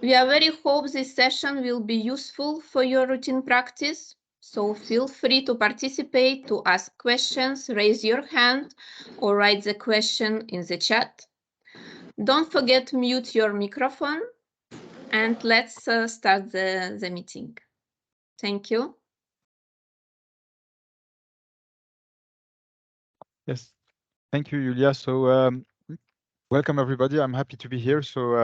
We are very hope this session will be useful for your routine practice. So feel free to participate, to ask questions, raise your hand, or write the question in the chat. Don't forget to mute your microphone, and let's start the meeting. Thank you. Yes, thank you, Julia. So welcome everybody. I'm happy to be here. So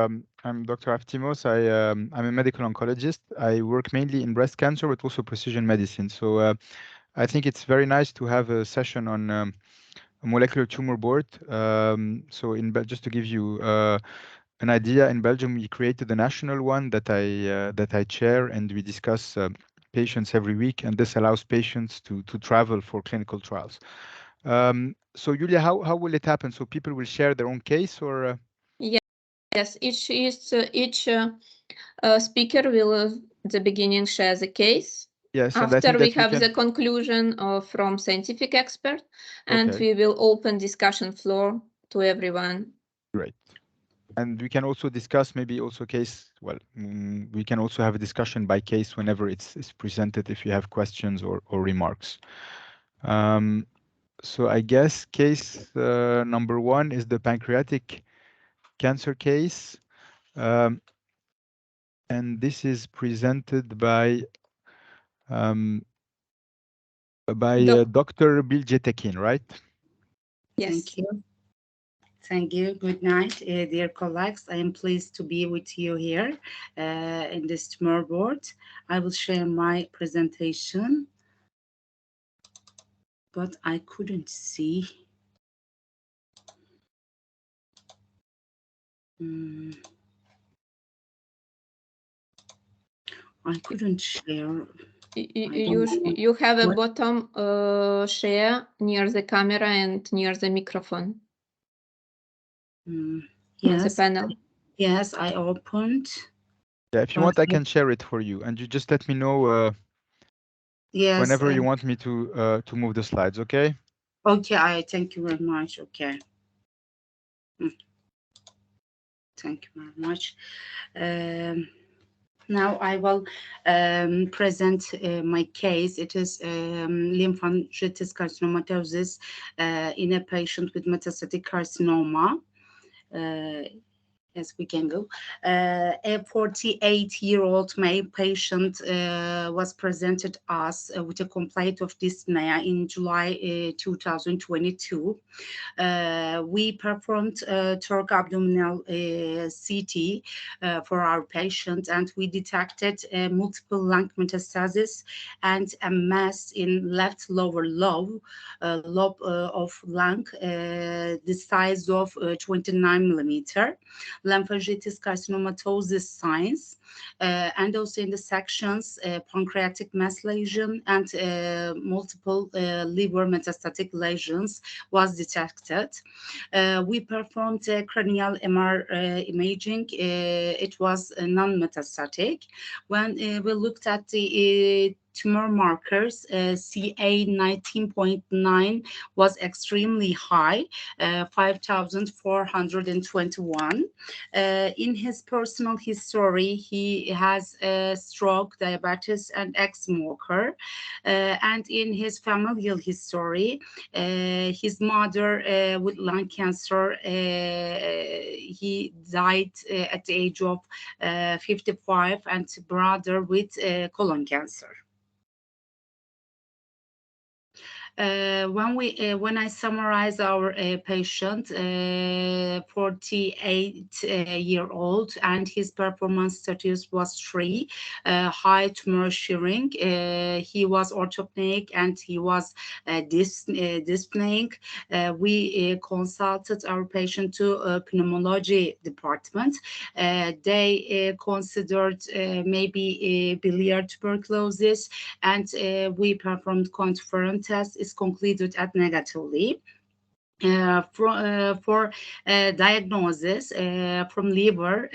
I'm Dr. Aftimos. I'm a medical oncologist. I work mainly in breast cancer, but also precision medicine. So I think it's very nice to have a session on a molecular tumor board. Just to give you an idea, in Belgium we created a national one that I chair, and we discuss patients every week, and this allows patients to travel for clinical trials. So Julia, how will it happen? So people will share their own case, or? Yes, each speaker will at the beginning share the case. Yes, and I After think we that we have can. the conclusion from scientific expert, and Okay. we will open discussion floor to everyone. Great. And we can also discuss maybe also case. Well, we can also have a discussion by case whenever it's presented if you have questions or remarks. So I guess case number 1 is the pancreatic cancer case. And this is presented by Dr. Bilgetekin, right? Yes. Thank you. Thank you. Good night, dear colleagues. I am pleased to be with you here in this tumor board. I will share my presentation, but I couldn't see. I couldn't share. You have a bottom share near the camera and near the microphone. Yes, on the panel. Yes, I opened. Yeah, if you want, I can share it for you, and you just let me know yes, whenever you want me to move the slides. Okay. Okay, I thank you very much. Okay. Thank you very much. Now I will present my case. It is lymphangitis carcinomatosis in a patient with metastatic carcinoma. Yes, we can go. A 48-year-old male patient was presented us with a complaint of dyspnea in July 2022. We performed thoracoabdominal CT for our patient, and we detected multiple lung metastasis and a mass in left lower lobe of lung, the size of 29 millimeter. Lymphangitis carcinomatosis signs, and also in the sections, pancreatic mass lesion and multiple liver metastatic lesions was detected. We performed cranial MR imaging. It was non-metastatic. When we looked at the tumor markers, CA 19.9 was extremely high, 5,421. In his personal history, he has a stroke, diabetes, and ex-smoker. And in his familial history, his mother with lung cancer, he died at the age of 55, and brother with colon cancer. When I summarize our patient, 48-year-old, and his performance status was 3, high tumor shearing. He was orthopneic and he was dyspneic. We consulted our patient to pneumology department. They considered maybe biliary tuberculosis, and we performed quantiferon test. Is concluded at negatively. For diagnosis from liver,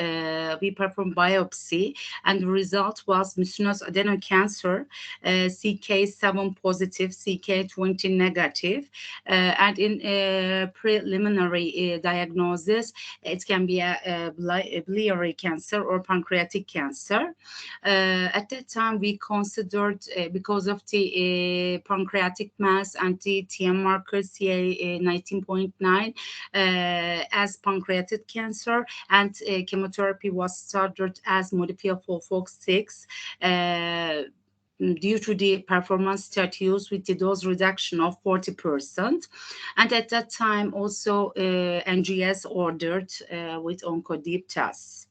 we performed biopsy, and the result was mucinous adenocancer, CK7 positive, CK20 negative, and in preliminary diagnosis, it can be a biliary cancer or pancreatic cancer. At that time, we considered, because of the pancreatic mass and the TM marker CA19.9 as pancreatic cancer, and chemotherapy was started as modifier FOLFOX6 due to the performance status with the dose reduction of 40%. And at that time, also NGS ordered with OncoDeep tests.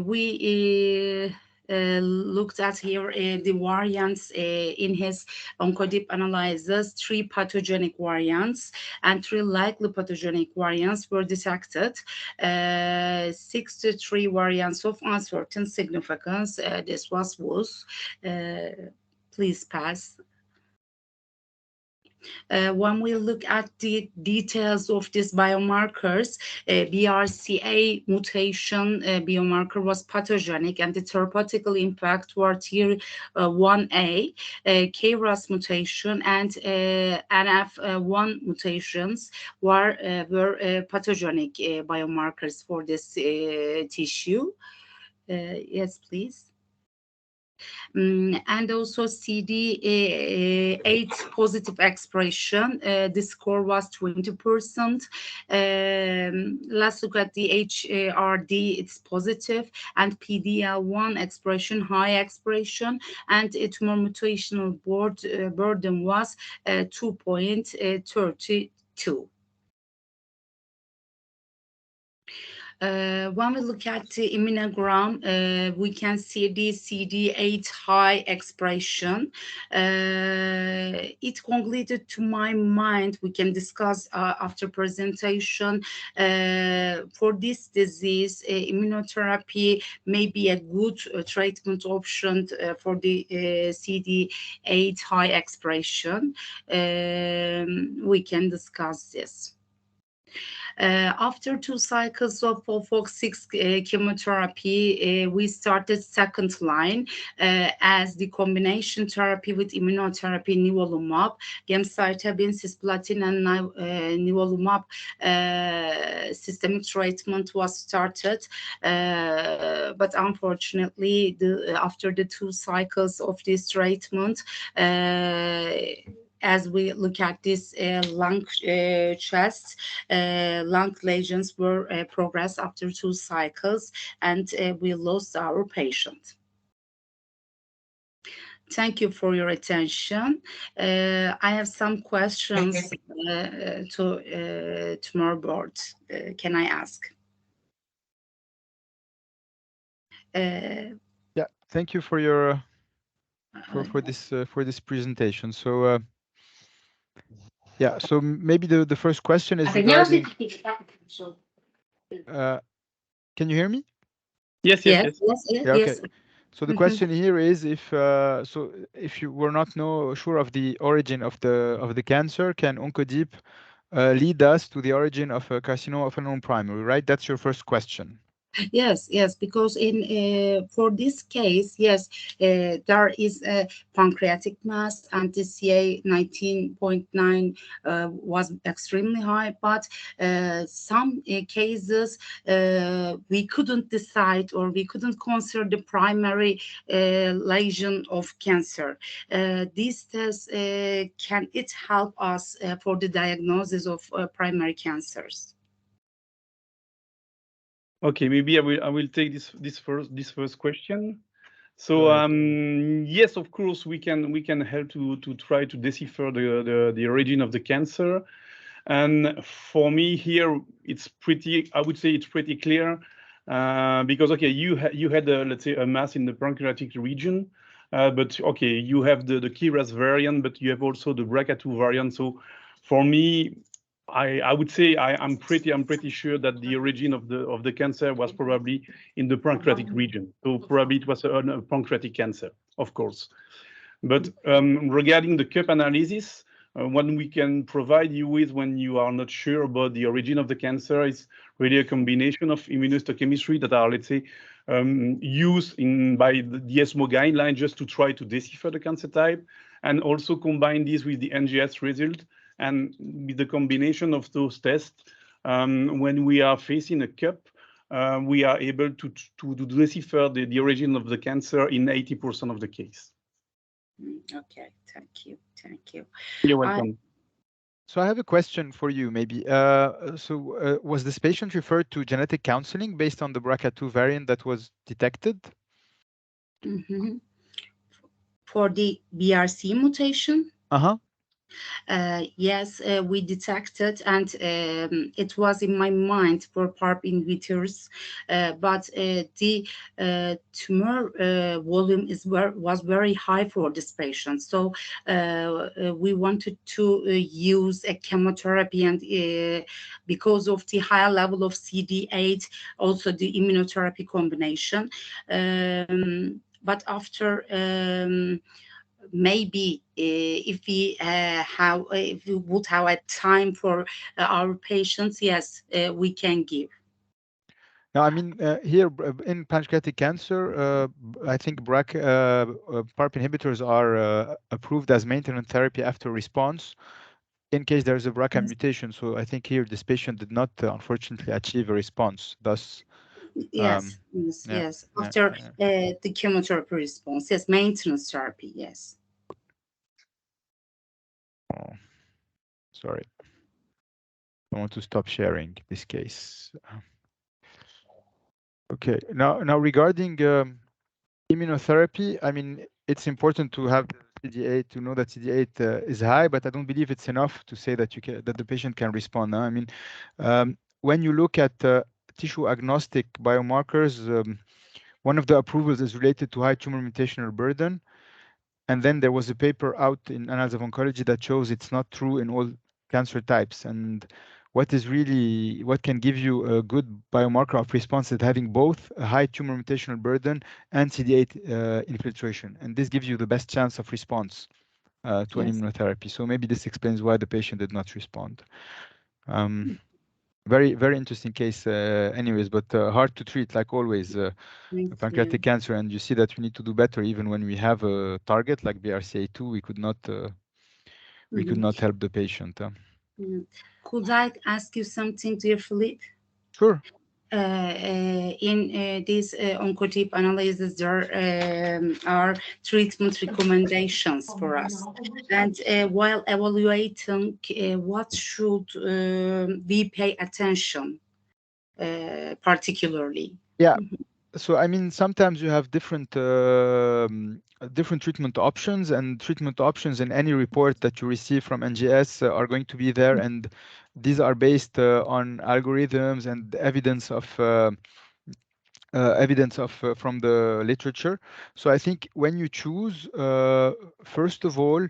We looked at here the variants in his OncoDeep analysis. 3 pathogenic variants and 3 likely pathogenic variants were detected. 63 variants of uncertain significance. This was WUS. Please pass. When we look at the details of these biomarkers, BRCA mutation biomarker was pathogenic, and the therapeutical impact were tier 1A, KRAS mutation and NF1 mutations were pathogenic biomarkers for this tissue. Yes, please. And also CD8 positive expression. The score was 20%. Let's look at the HRD, it's positive, and PDL1 expression, high expression, and tumor mutational burden was 2.32. When we look at the immunogram, we can see the CD8 high expression. It concluded to my mind, we can discuss after presentation. For this disease, immunotherapy may be a good treatment option for the CD8 high expression. We can discuss this. After 2 cycles of FOLFOX6 chemotherapy, we started second line as the combination therapy with immunotherapy, nivolumab, gemcitabine, cisplatin, and nivolumab systemic treatment was started. But unfortunately, after the 2 cycles of this treatment, as we look at this lung chest, lung lesions were progressed after 2 cycles, and we lost our patient. Thank you for your attention. I have some questions to Tumor board. Can I ask? Yeah, thank you for your for this presentation. So yeah, so maybe the first question is regarding. Can you hear me? Yes. Yeah, okay. So the question here is, if you were not sure of the origin of the cancer, can OncoDeep lead us to the origin of a carcinoma of unknown primary, right? That's your first question. Yes, because in for this case, yes, there is a pancreatic mass, and the CA19.9 was extremely high, but some cases we couldn't decide, or we couldn't consider the primary lesion of cancer. These tests, can it help us for the diagnosis of primary cancers? Okay, maybe I will take this first question. So yes, of course, we can help to try to decipher the origin of the cancer. And for me here, it's pretty, I would say it's pretty clear, because okay, you had let's say a mass in the pancreatic region, but okay, you have the KRAS variant, but you have also the BRCA2 variant. So for me, I would say I'm pretty sure that the origin of the cancer was probably in the pancreatic region. So probably it was a pancreatic cancer, of course. But regarding the cup analysis, what we can provide you with when you are not sure about the origin of the cancer is really a combination of immunohistochemistry that are, let's say, used by the ESMO guideline just to try to decipher the cancer type, and also combine this with the NGS result. And with the combination of those tests, when we are facing a cup, we are able to decipher the origin of the cancer in 80% of the case. Okay, thank you. You're welcome. So I have a question for you, maybe. Was this patient referred to genetic counseling based on the BRCA2 variant that was detected? Mm-hmm. For the BRC mutation? Yes, we detected, and it was in my mind for PARP inhibitors, but the tumor volume was very high for this patient. So we wanted to use a chemotherapy, and because of the higher level of CD8, also the immunotherapy combination. But after maybe if we would have a time for our patients, yes, we can give. Now, I mean, here in pancreatic cancer, I think PARP inhibitors are approved as maintenance therapy after response in case there's a BRCA mutation. So I think here this patient did not, unfortunately, achieve a response. Thus, yes. After the chemotherapy response, yes, maintenance therapy, yes. Oh, sorry. I want to stop sharing this case. Okay. Now regarding immunotherapy, I mean, it's important to have CD8 to know that CD8 is high, but I don't believe it's enough to say that that the patient can respond. I mean, when you look at tissue agnostic biomarkers, one of the approvals is related to high tumor mutational burden. And then there was a paper out in Annals of Oncology that shows it's not true in all cancer types. And what can give you a good biomarker of response is having both a high tumor mutational burden and CD8 infiltration. And this gives you the best chance of response to an immunotherapy. So maybe this explains why the patient did not respond. Very, very interesting case anyways, but hard to treat, like always, pancreatic cancer. And you see that we need to do better even when we have a target like BRCA2, we could not help the patient. Could I ask you something, dear Philippe? Sure. In these OncoDNA analyses, there are treatment recommendations for us. And while evaluating, what should we pay attention particularly? Yeah. So I mean, sometimes you have different treatment options, and treatment options in any report that you receive from NGS are going to be there, and these are based on algorithms and evidence from the literature. So I think when you choose, first of all,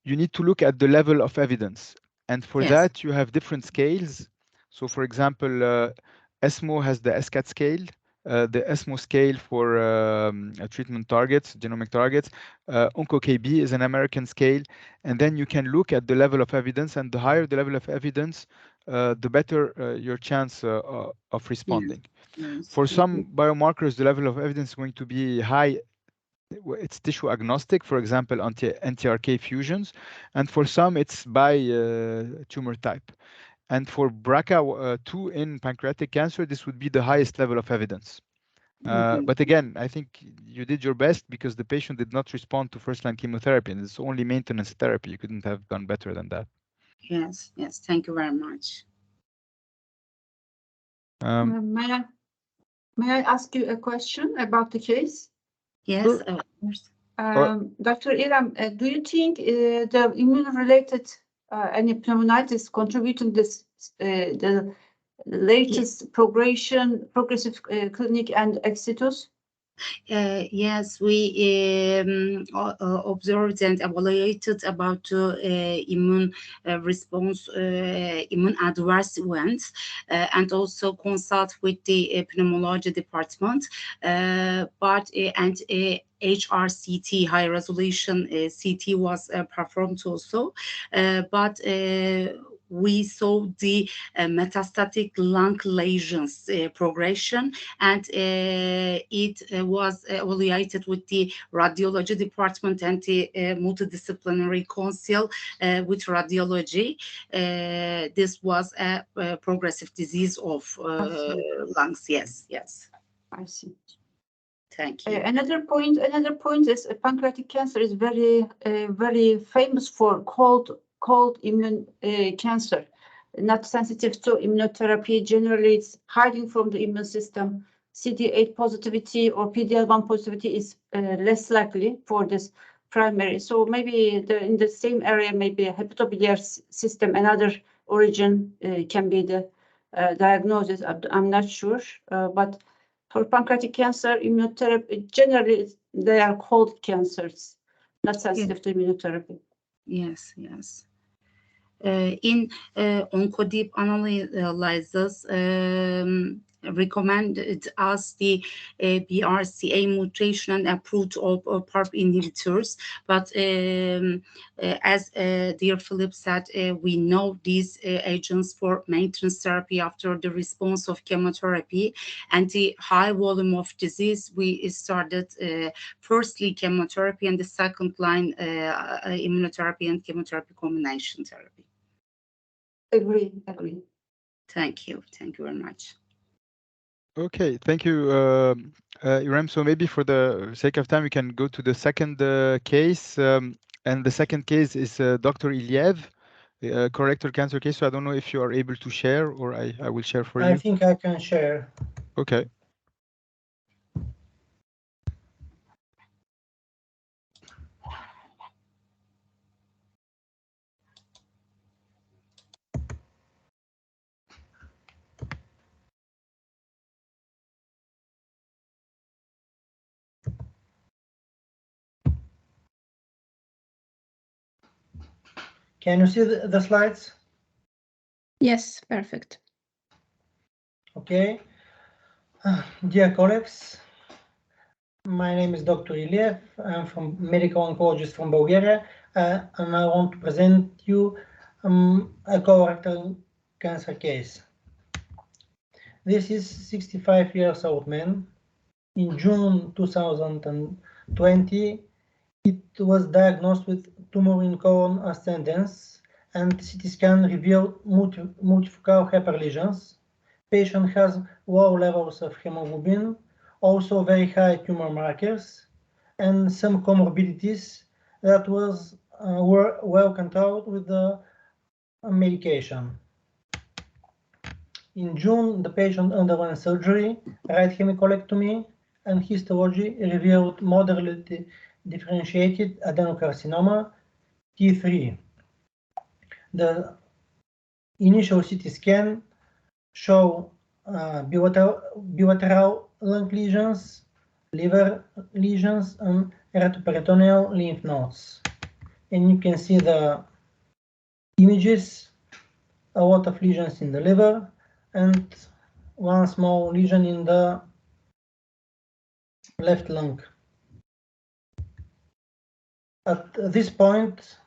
you need to look at the level of evidence, and for that you have different scales. So for example, ESMO has the SCAT scale. The ESMO scale for treatment targets, genomic targets. OncoKB is an American scale. And then you can look at the level of evidence, and the higher the level of evidence, the better your chance of responding. For some biomarkers, the level of evidence is going to be high. It's tissue agnostic, for example, NTRK fusions. And for some, it's by tumor type. And for BRCA2 in pancreatic cancer, this would be the highest level of evidence. But again, I think you did your best because the patient did not respond to first-line chemotherapy, and it's only maintenance therapy. You couldn't have done better than that. Yes. Thank you very much. May I ask you a question about the case? Yes, sure. Of course. Dr. İrem, do you think the immune-related any pneumonitis contributing this the latest progressive clinic and exitus? Yes, we observed and evaluated about immune response, immune adverse events, and also consult with the pneumology department. But HRCT, high resolution CT, was performed also, but we saw the metastatic lung lesions progression, and it was evaluated with the radiology department and the multidisciplinary council with radiology. This was a progressive disease of lungs. Yes, yes. I see. Thank you. Another point is pancreatic cancer is very famous for cold immune cancer, not sensitive to immunotherapy. Generally, it's hiding from the immune system. CD8 positivity or PD-L1 positivity is less likely for this primary. So maybe in the same area, maybe a hepatobiliary system, another origin can be the diagnosis. I'm not sure, but for pancreatic cancer, immunotherapy, generally they are cold cancers, not sensitive to immunotherapy. Yes, yes. In OncoDeep analysis, recommended us the BRCA mutation and approved of PARP inhibitors. But as dear Philip said, we know these agents for maintenance therapy after the response of chemotherapy and the high volume of disease. We started firstly chemotherapy and the second line immunotherapy and chemotherapy combination therapy. Agree. Thank you very much. Okay, thank you, Irem. So maybe for the sake of time, we can go to the second case. And the second case is Dr. Iliev, colorectal cancer case. So I don't know if you are able to share, or I will share for you. I think I can share. Okay. Can you see the slides? Yes, perfect. Okay. Dear colleagues, my name is Dr. Iliev. I'm from medical oncologist from Bulgaria, and I want to present you a colorectal cancer case. This is 65 years old man. In June 2020, it was diagnosed with tumor in colon ascendens, and CT scan revealed multifocal hyperlesions. Patient has low levels of hemoglobin, also very high tumor markers, and some comorbidities that were well controlled with the medication. In June, the patient underwent surgery, right hemicolectomy, and histology revealed moderately differentiated adenocarcinoma T3. The initial CT scan show bilateral lung lesions, liver lesions, and hepatoperitoneal lymph nodes. And you can see the images, a lot of lesions in the liver, and one small lesion in the left lung. At this point,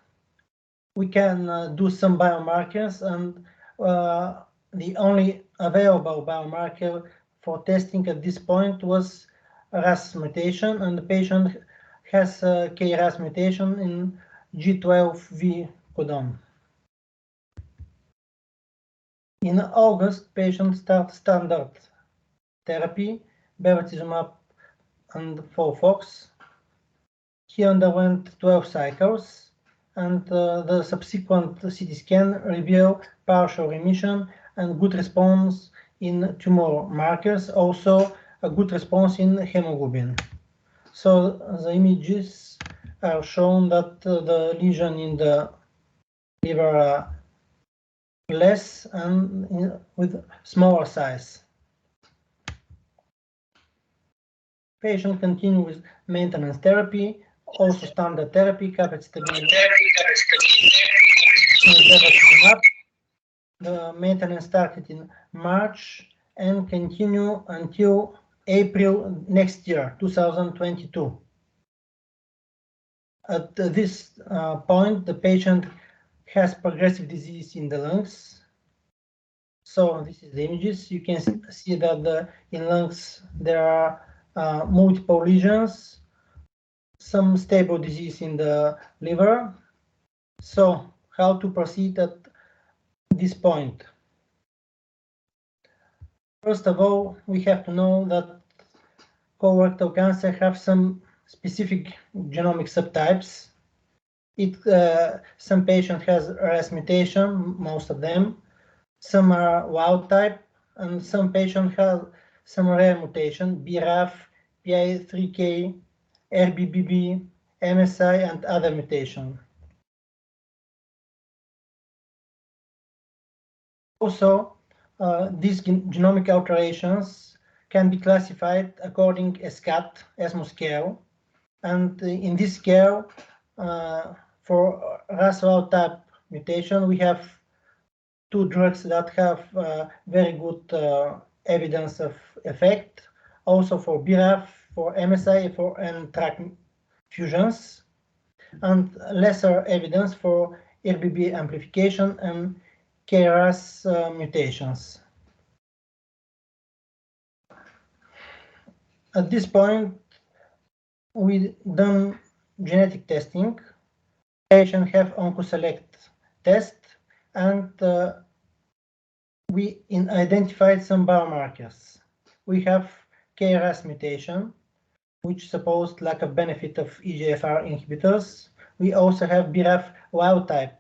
we can do some biomarkers, and the only available biomarker for testing at this point was a RAS mutation, and the patient has a KRAS mutation in G12V codon. In August, patient started standard therapy, bevacizumab and FOLFOX. He underwent 12 cycles, and the subsequent CT scan revealed partial remission and good response in tumor markers, also a good response in hemoglobin. So the images are shown that the lesion in the liver are less and with smaller size. Patient continue with maintenance therapy, also standard therapy, capecitabine. The maintenance started in March and continue until April next year, 2022. At this point, the patient has progressive disease in the lungs. So this is the images. You can see that in lungs there are multiple lesions, some stable disease in the liver. So how to proceed at this point? First of all, we have to know that colorectal cancer have some specific genomic subtypes. Some patient has RAS mutation, most of them. Some are wild type, and some patient have some rare mutation, BRAF, PI3K, RBBB, MSI, and other mutation. Also, these genomic alterations can be classified according to SCAT, ESMO scale. And in this scale, for RAS wild type mutation, we have two drugs that have very good evidence of effect. Also for BRAF, for MSI, and TRAC fusions, and lesser evidence for RBB amplification and KRAS mutations. At this point, we done genetic testing. Patient have OncoSelect test, and we identified some biomarkers. We have KRAS mutation, which supposed lack of benefit of EGFR inhibitors. We also have BRAF wild type.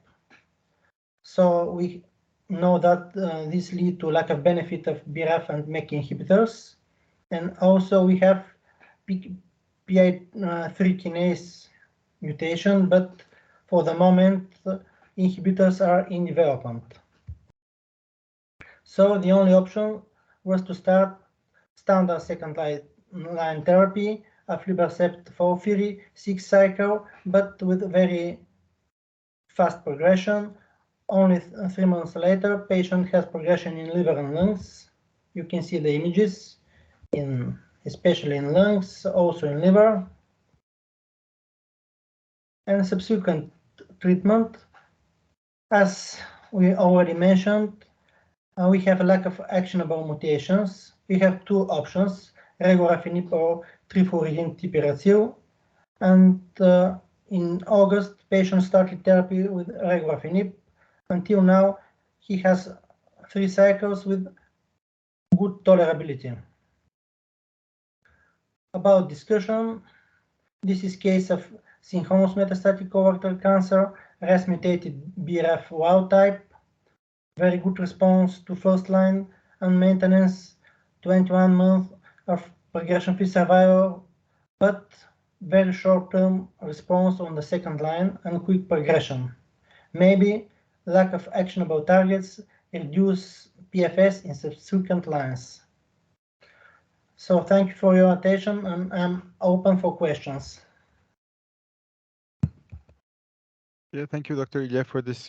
So we know that this lead to lack of benefit of BRAF and MEK inhibitors. And also we have PI3 kinase mutation, but for the moment, inhibitors are in development. So the only option was to start standard second line therapy, aflibercept FOLFIRI, 6 cycle, but with very fast progression. Only 3 months later, patient has progression in liver and lungs. You can see the images, especially in lungs, also in liver. And subsequent treatment, as we already mentioned, we have a lack of actionable mutations. We have two options, regorafenib or trifluridine-tipiracil. And in August, patient started therapy with regorafenib. Until now, he has 3 cycles with good tolerability. About discussion, this is case of synchronous metastatic colorectal cancer, RAS mutated BRAF wild type, very good response to first line and maintenance, 21 months of progression-free survival, but very short-term response on the second line and quick progression. Maybe lack of actionable targets reduce PFS in subsequent lines. So thank you for your attention, and I'm open for questions. Yeah, thank you, Dr. Ilya, for this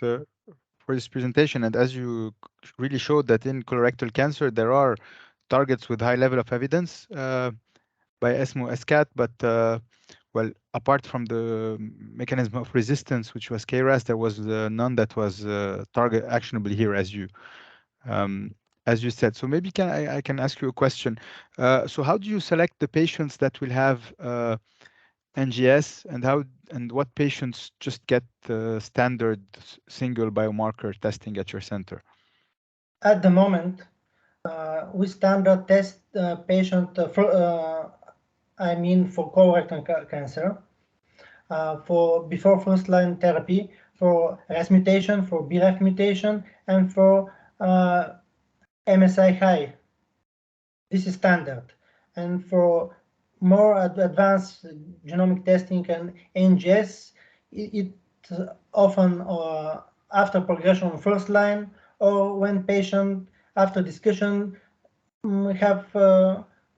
presentation. And as you really showed that in colorectal cancer, there are targets with high level of evidence by ESMO SCAT, but well, apart from the mechanism of resistance, which was KRAS, there was none that was target actionable here, as you said. So maybe I can ask you a question. So how do you select the patients that will have NGS, and what patients just get standard single biomarker testing at your center? At the moment, we standard test patient for colorectal cancer for before first line therapy for RAS mutation, for BRAF mutation, and for MSI high. This is standard. And for more advanced genomic testing and NGS, it often after progression on first line, or when patient after discussion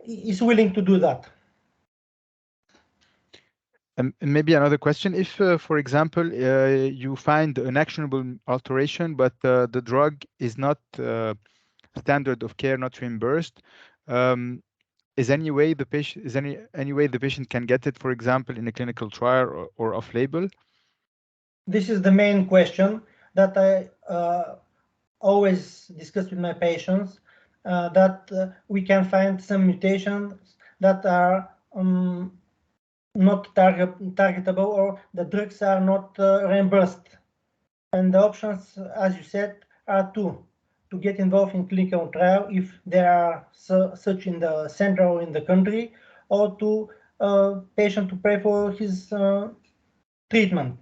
is willing to do that. And maybe another question, if, for example, you find an actionable alteration, but the drug is not standard of care, not reimbursed, is any way the patient can get it, for example, in a clinical trial or off-label? This is the main question that I always discuss with my patients, that we can find some mutations that are not targetable, or the drugs are not reimbursed. And the options, as you said, are two: to get involved in clinical trial if there are such in the center or in the country, or to patient to pay for his treatment.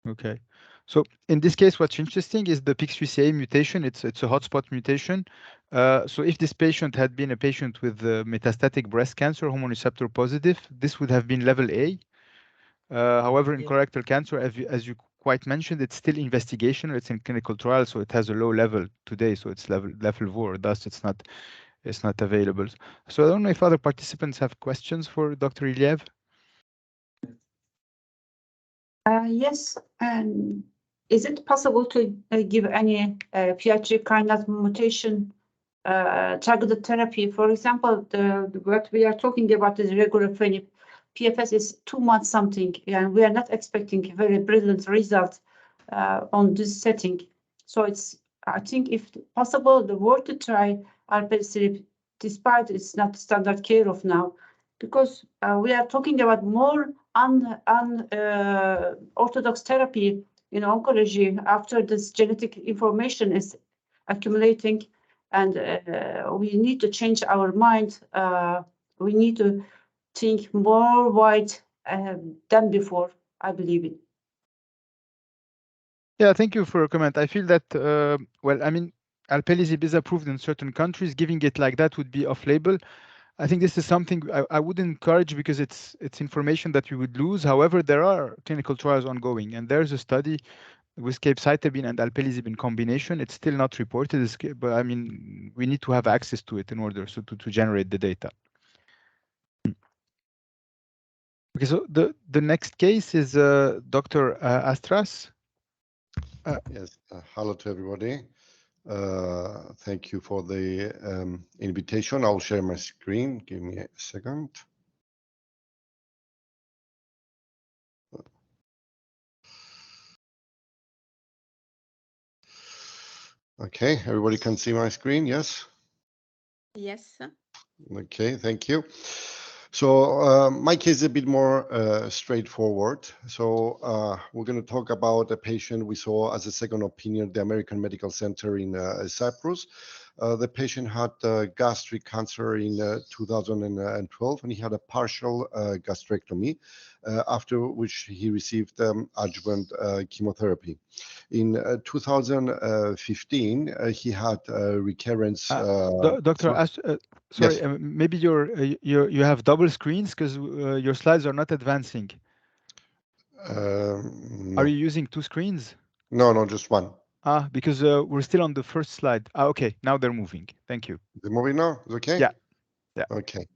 Okay. So in this case, what's interesting is the PIK3CA mutation. It's a hotspot mutation. So if this patient had been a patient with metastatic breast cancer, hormone receptor positive, this would have been level A. However, in Yes. colorectal cancer, as you quite mentioned, it's still investigational. It's in clinical trial, so it has a low level today. So it's level 4. Thus, it's not available. So I don't know if other participants have questions for Dr. Iliev. Yes, and is it possible to give any PI3 kinase mutation targeted therapy? For example, what we are talking about is regular PFS is 2 months something, and we are not expecting very brilliant results on this setting. So I think if possible, the work to try alpelisib, despite it's not standard care of now, because we are talking about more orthodox therapy in oncology after this genetic information is accumulating, and we need to change our mind. We need to think more wide than before, I believe it. Yeah, thank you for your comment. I feel that, well, I mean, alpelisib is approved in certain countries. Giving it like that would be off-label. I think this is something I would encourage because it's information that we would lose. However, there are clinical trials ongoing, and there's a study with capecitabine and alpelisib in combination. It's still not reported, but I mean, we need to have access to it in order to generate the data. Okay, so the next case is Dr. Astras. Yes, hello to everybody. Thank you for the invitation. I'll share my screen. Give me a second. Okay, everybody can see my screen, yes? Yes. Okay, thank you. So my case is a bit more straightforward. So we're going to talk about a patient we saw as a second opinion at the American Medical Center in Cyprus. The patient had gastric cancer in 2012, and he had a partial gastrectomy, after which he received adjuvant chemotherapy. In 2015, he had recurrence. Dr. Sorry, Yes. maybe you have double screens because your slides are not advancing. No. Are you using 2 screens? No, just one. Because we're still on the first slide. Okay, now they're moving. Thank you. The movie now is okay? Yeah. Okay.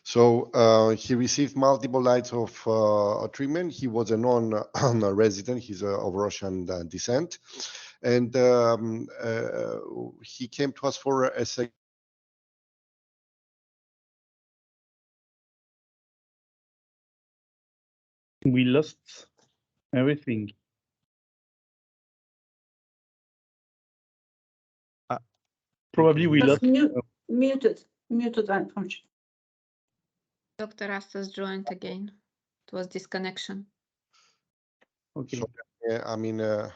So he received multiple lines of treatment. He was a non-resident. He's of Russian descent. And he came to us for a second. We lost everything. Probably we lost. Muted, unfortunately. Dr. Astas joined again. It was disconnection. Okay. So, I'm in a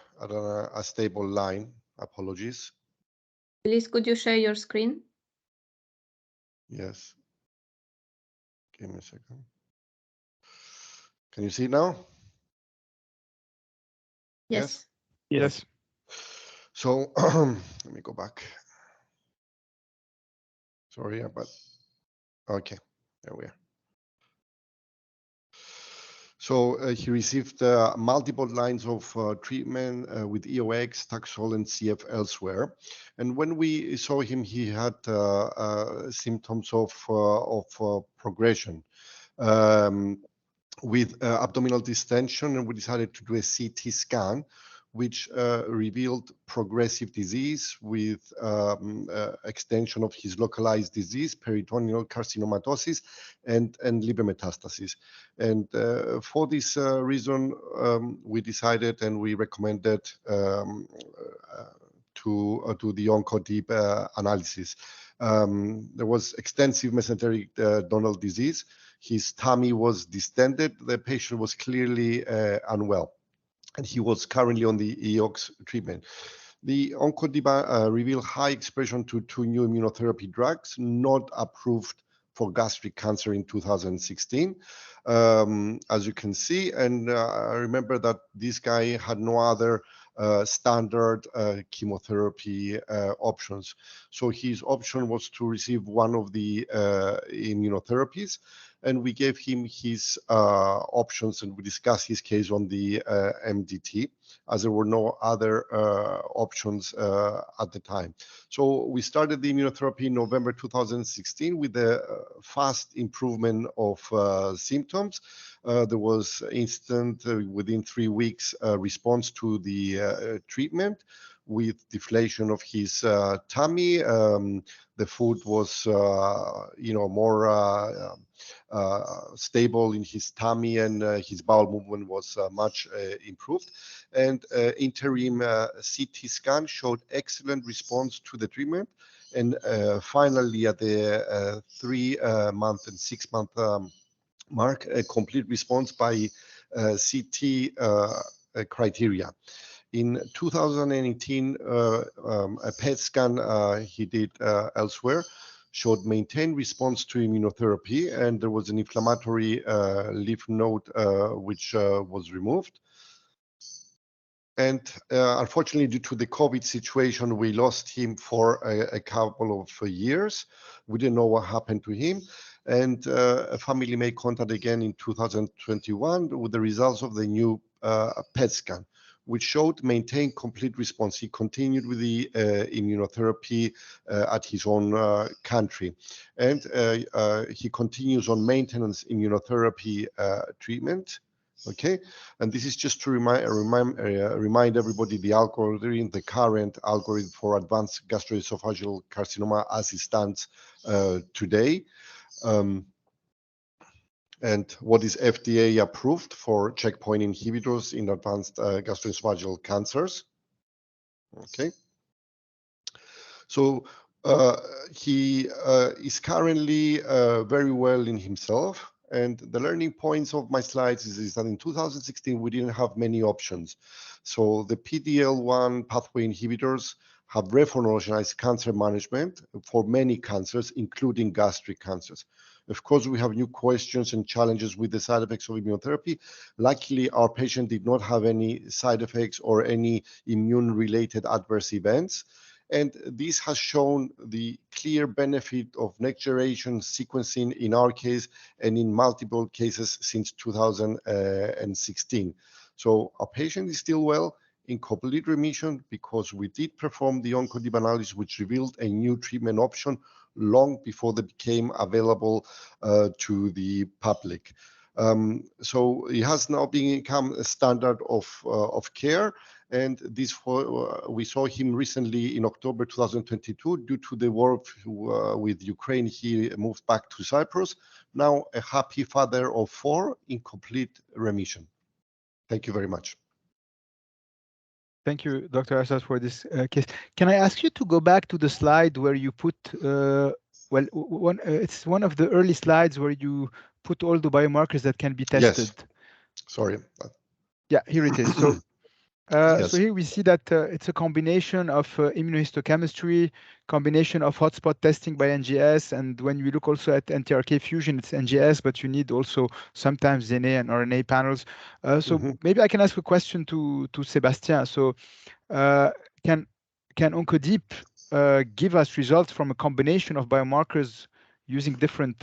stable line. Apologies. Please, could you share your screen? Yes. Give me a second. Can you see now? Yes. Yes. So let me go back. Sorry, but okay, there we are. So he received multiple lines of treatment with EOX, Taxol, and CF elsewhere. And when we saw him, he had symptoms of progression. with abdominal distension, and we decided to do a CT scan, which revealed progressive disease with extension of his localized disease, peritoneal carcinomatosis, and liver metastasis. And for this reason, we decided and we recommended to do the OncoDeep analysis. There was extensive mesenteric ductal disease. His tummy was distended. The patient was clearly unwell, and he was currently on the EOX treatment. The OncoDNA revealed high expression to 2 new immunotherapy drugs not approved for gastric cancer in 2016, as you can see. And I remember that this guy had no other standard chemotherapy options. So his option was to receive one of the immunotherapies, and we gave him his options, and we discussed his case on the MDT, as there were no other options at the time. So we started the immunotherapy in November 2016 with a fast improvement of symptoms. There was instant, within 3 weeks, response to the treatment with deflation of his tummy. The food was, more stable in his tummy, and his bowel movement was much improved. And interim CT scan showed excellent response to the treatment. And finally, at the 3-month and 6-month mark, a complete response by CT criteria. In 2018, a PET scan he did elsewhere showed maintained response to immunotherapy, and there was an inflammatory lymph node which was removed. And unfortunately, due to the COVID situation, we lost him for a couple of years. We didn't know what happened to him. And a family made contact again in 2021 with the results of the new PET scan, which showed maintained complete response. He continued with the immunotherapy at his own country. And he continues on maintenance immunotherapy treatment. Okay, and this is just to remind everybody the algorithm, the current algorithm for advanced gastroesophageal carcinoma as it stands today. And what is FDA approved for checkpoint inhibitors in advanced gastroesophageal cancers. Okay. So he is currently very well in himself. And the learning points of my slides is that in 2016, we didn't have many options. So the PD-L1 pathway inhibitors have revolutionized cancer management for many cancers, including gastric cancers. Of course, we have new questions and challenges with the side effects of immunotherapy. Luckily, our patient did not have any side effects or any immune-related adverse events. And this has shown the clear benefit of next-generation sequencing in our case and in multiple cases since 2016. So our patient is still well, in complete remission, because we did perform the OncoDNA analysis, which revealed a new treatment option long before they became available to the public. So it has now become a standard of care. And this we saw him recently in October 2022. Due to the war with Ukraine, he moved back to Cyprus. Now a happy father of 4 in complete remission. Thank you very much. Thank you, Dr. Assad, for this case. Can I ask you to go back to the slide where you put, it's one of the early slides where you put all the biomarkers that can be tested. Yes. Sorry. Yeah, here it is. So, Yes. so here we see that it's a combination of immunohistochemistry, combination of hotspot testing by NGS, and when we look also at NTRK fusion, it's NGS, but you need also sometimes DNA and RNA panels. So maybe I can ask a question to Sébastien. So can OncoDeep give us results from a combination of biomarkers using different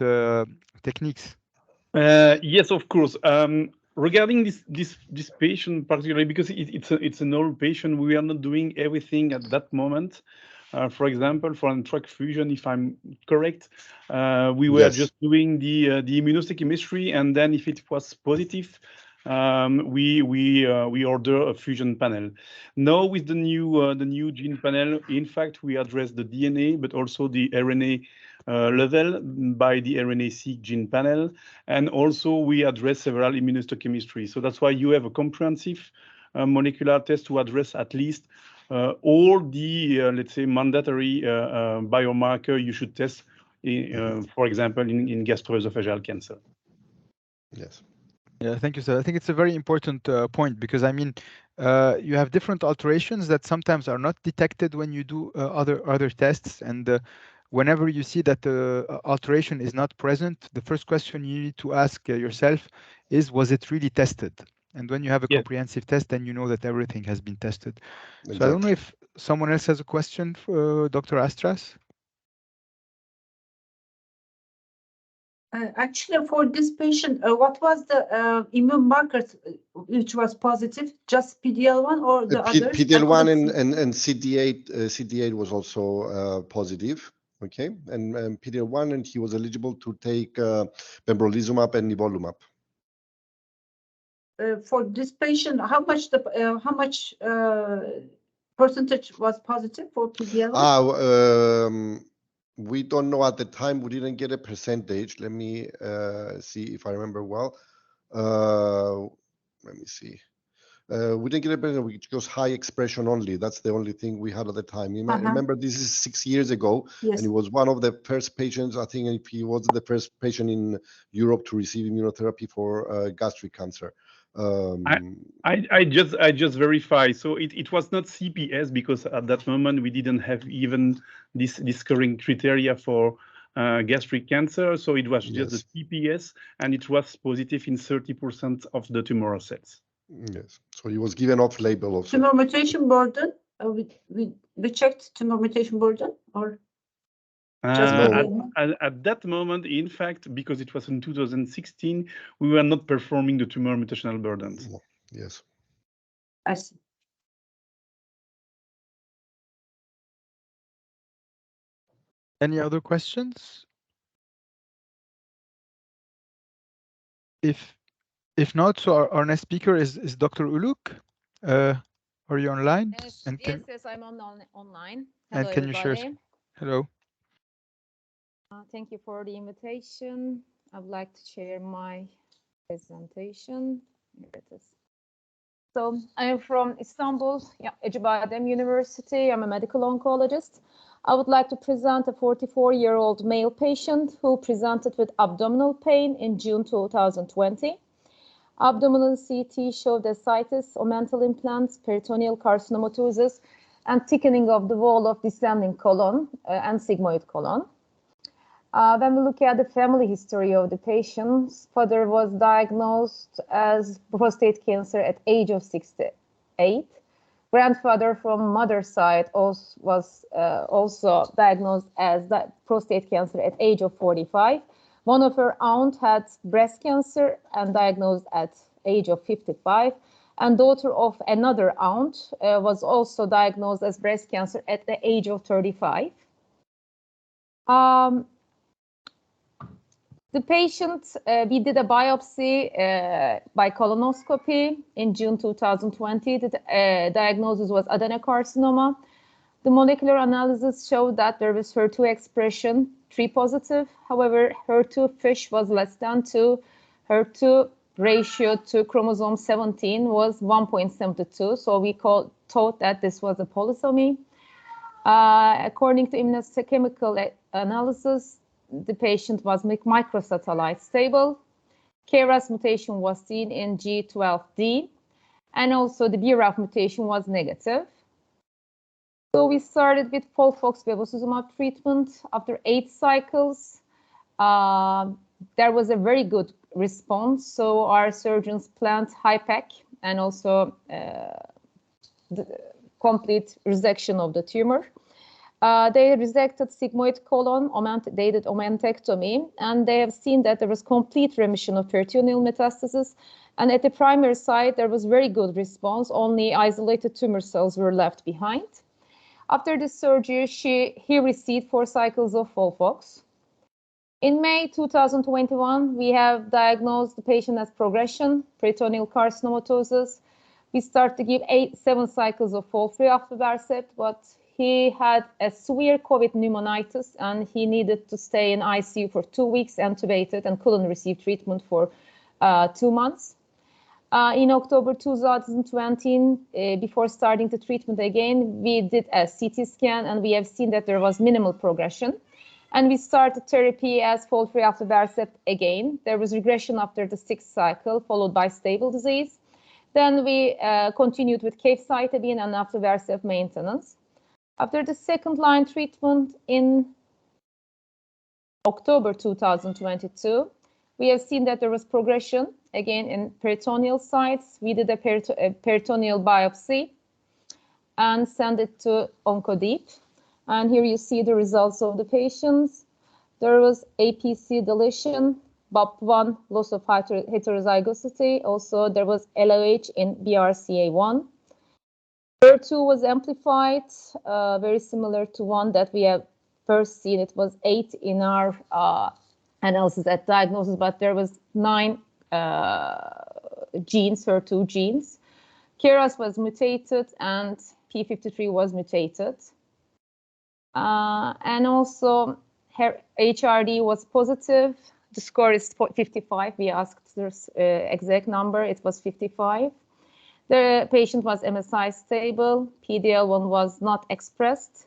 techniques? Yes, of course. Regarding this patient particularly, because it's an old patient, we are not doing everything at that moment. For example, for an track fusion, if I'm correct, we were just doing the immunohistochemistry, and then if it was positive, we order a fusion panel. Now with the new gene panel, in fact, we address the DNA, but also the RNA level by the RNA-seq gene panel, and also we address several immunohistochemistry. So that's why you have a comprehensive molecular test to address at least all the let's say mandatory biomarker you should test, for example, in gastroesophageal cancer. Yes. Yeah, thank you, sir. I think it's a very important point, because I mean, you have different alterations that sometimes are not detected when you do other tests, and whenever you see that the alteration is not present, the first question you need to ask yourself is, was it really tested? And when you have a comprehensive test, then you know that everything has been tested. Exactly. So I don't know if someone else has a question for Dr. Astras. Actually, for this patient, what was the immune markers which was positive? Just PD-L1 or the others? PD-L1 and CD8. CD8 was also positive. Okay, and PD-L1, and he was eligible to take pembrolizumab and nivolumab. For this patient, how much percentage was positive for PD-L1? We don't know at the time. We didn't get a percentage. Let me see if I remember well. Let me see. We didn't get a percentage, which goes high expression only. That's the only thing we had at the time. You might remember this is 6 years ago, and he was one of the first patients. I think if he was the first patient in Europe to receive immunotherapy for gastric cancer. I just verify. So it was not CPS, because at that moment we didn't have even this scoring criteria for gastric cancer. So it was just the CPS, and it was positive in 30% of the tumoral cells. Yes. So he was given off label also. Tumor mutation burden. We checked tumor mutation burden, or at that moment, in fact, because it was in 2016, we were not performing the tumor mutational burdens. Yes. I see. Any other questions? If not, so our next speaker is Dr. Uluk. Are you online? Yes, and yes, I'm online. Hello, and can everybody. You share? Hello. Thank you for the invitation. I would like to share my presentation. Here it is. So I am from Istanbul, Acıbadem University. I'm a medical oncologist. I would like to present a 44-year-old male patient who presented with abdominal pain in June 2020. Abdominal CT showed ascites, omental implants, peritoneal carcinomatosis, and thickening of the wall of descending colon and sigmoid colon. When we look at the family history of the patient's father was diagnosed as prostate cancer at age of 68. Grandfather from mother's side was also diagnosed as prostate cancer at age of 45. One of her aunt had breast cancer and diagnosed at age of 55. And daughter of another aunt was also diagnosed as breast cancer at the age of 35. The patient, we did a biopsy by colonoscopy in June 2020. The diagnosis was adenocarcinoma. The molecular analysis showed that there was HER2 expression, 3 positive. However, HER2 FISH was less than 2. HER2 ratio to chromosome 17 was 1.72. So we thought that this was a polysomy. According to immunohistochemical analysis, the patient was microsatellite stable. KRAS mutation was seen in G12D, and also the BRAF mutation was negative. So we started with FOLFOX bevacizumab treatment. After 8 cycles, there was a very good response. So our surgeons planned HIPEC and also the complete resection of the tumor. They resected sigmoid colon, they did omentectomy, and they have seen that there was complete remission of peritoneal metastasis. And at the primary site, there was very good response. Only isolated tumor cells were left behind. After the surgery, he received 4 cycles of FOLFOX. In May 2021, we have diagnosed the patient as progression, peritoneal carcinomatosis. We start to give 7 cycles of folfiraflibercept, but he had a severe COVID pneumonitis and he needed to stay in ICU for 2 weeks, intubated, and couldn't receive treatment for 2 months. In October 2020, before starting the treatment again, we did a CT scan and we have seen that there was minimal progression. And we started therapy as folfiraflibercept again. There was regression after the 6th cycle, followed by stable disease. Then we continued with capecitabine and aflibercept maintenance. After the second-line treatment in October 2022, we have seen that there was progression, again, in peritoneal sites. We did a peritoneal biopsy and sent it to OncoDNA. And here you see the results of the patients. There was APC deletion, BOP1 loss of heterozygosity. Also, there was LOH in BRCA1. HER2 was amplified, very similar to one that we have first seen. It was 8 in our analysis at diagnosis, but there was 9 genes, HER2 genes. KRAS was mutated and P53 was mutated. And also HRD was positive. The score is 55. We asked the exact number. It was 55. The patient was MSI stable. PD-L1 was not expressed,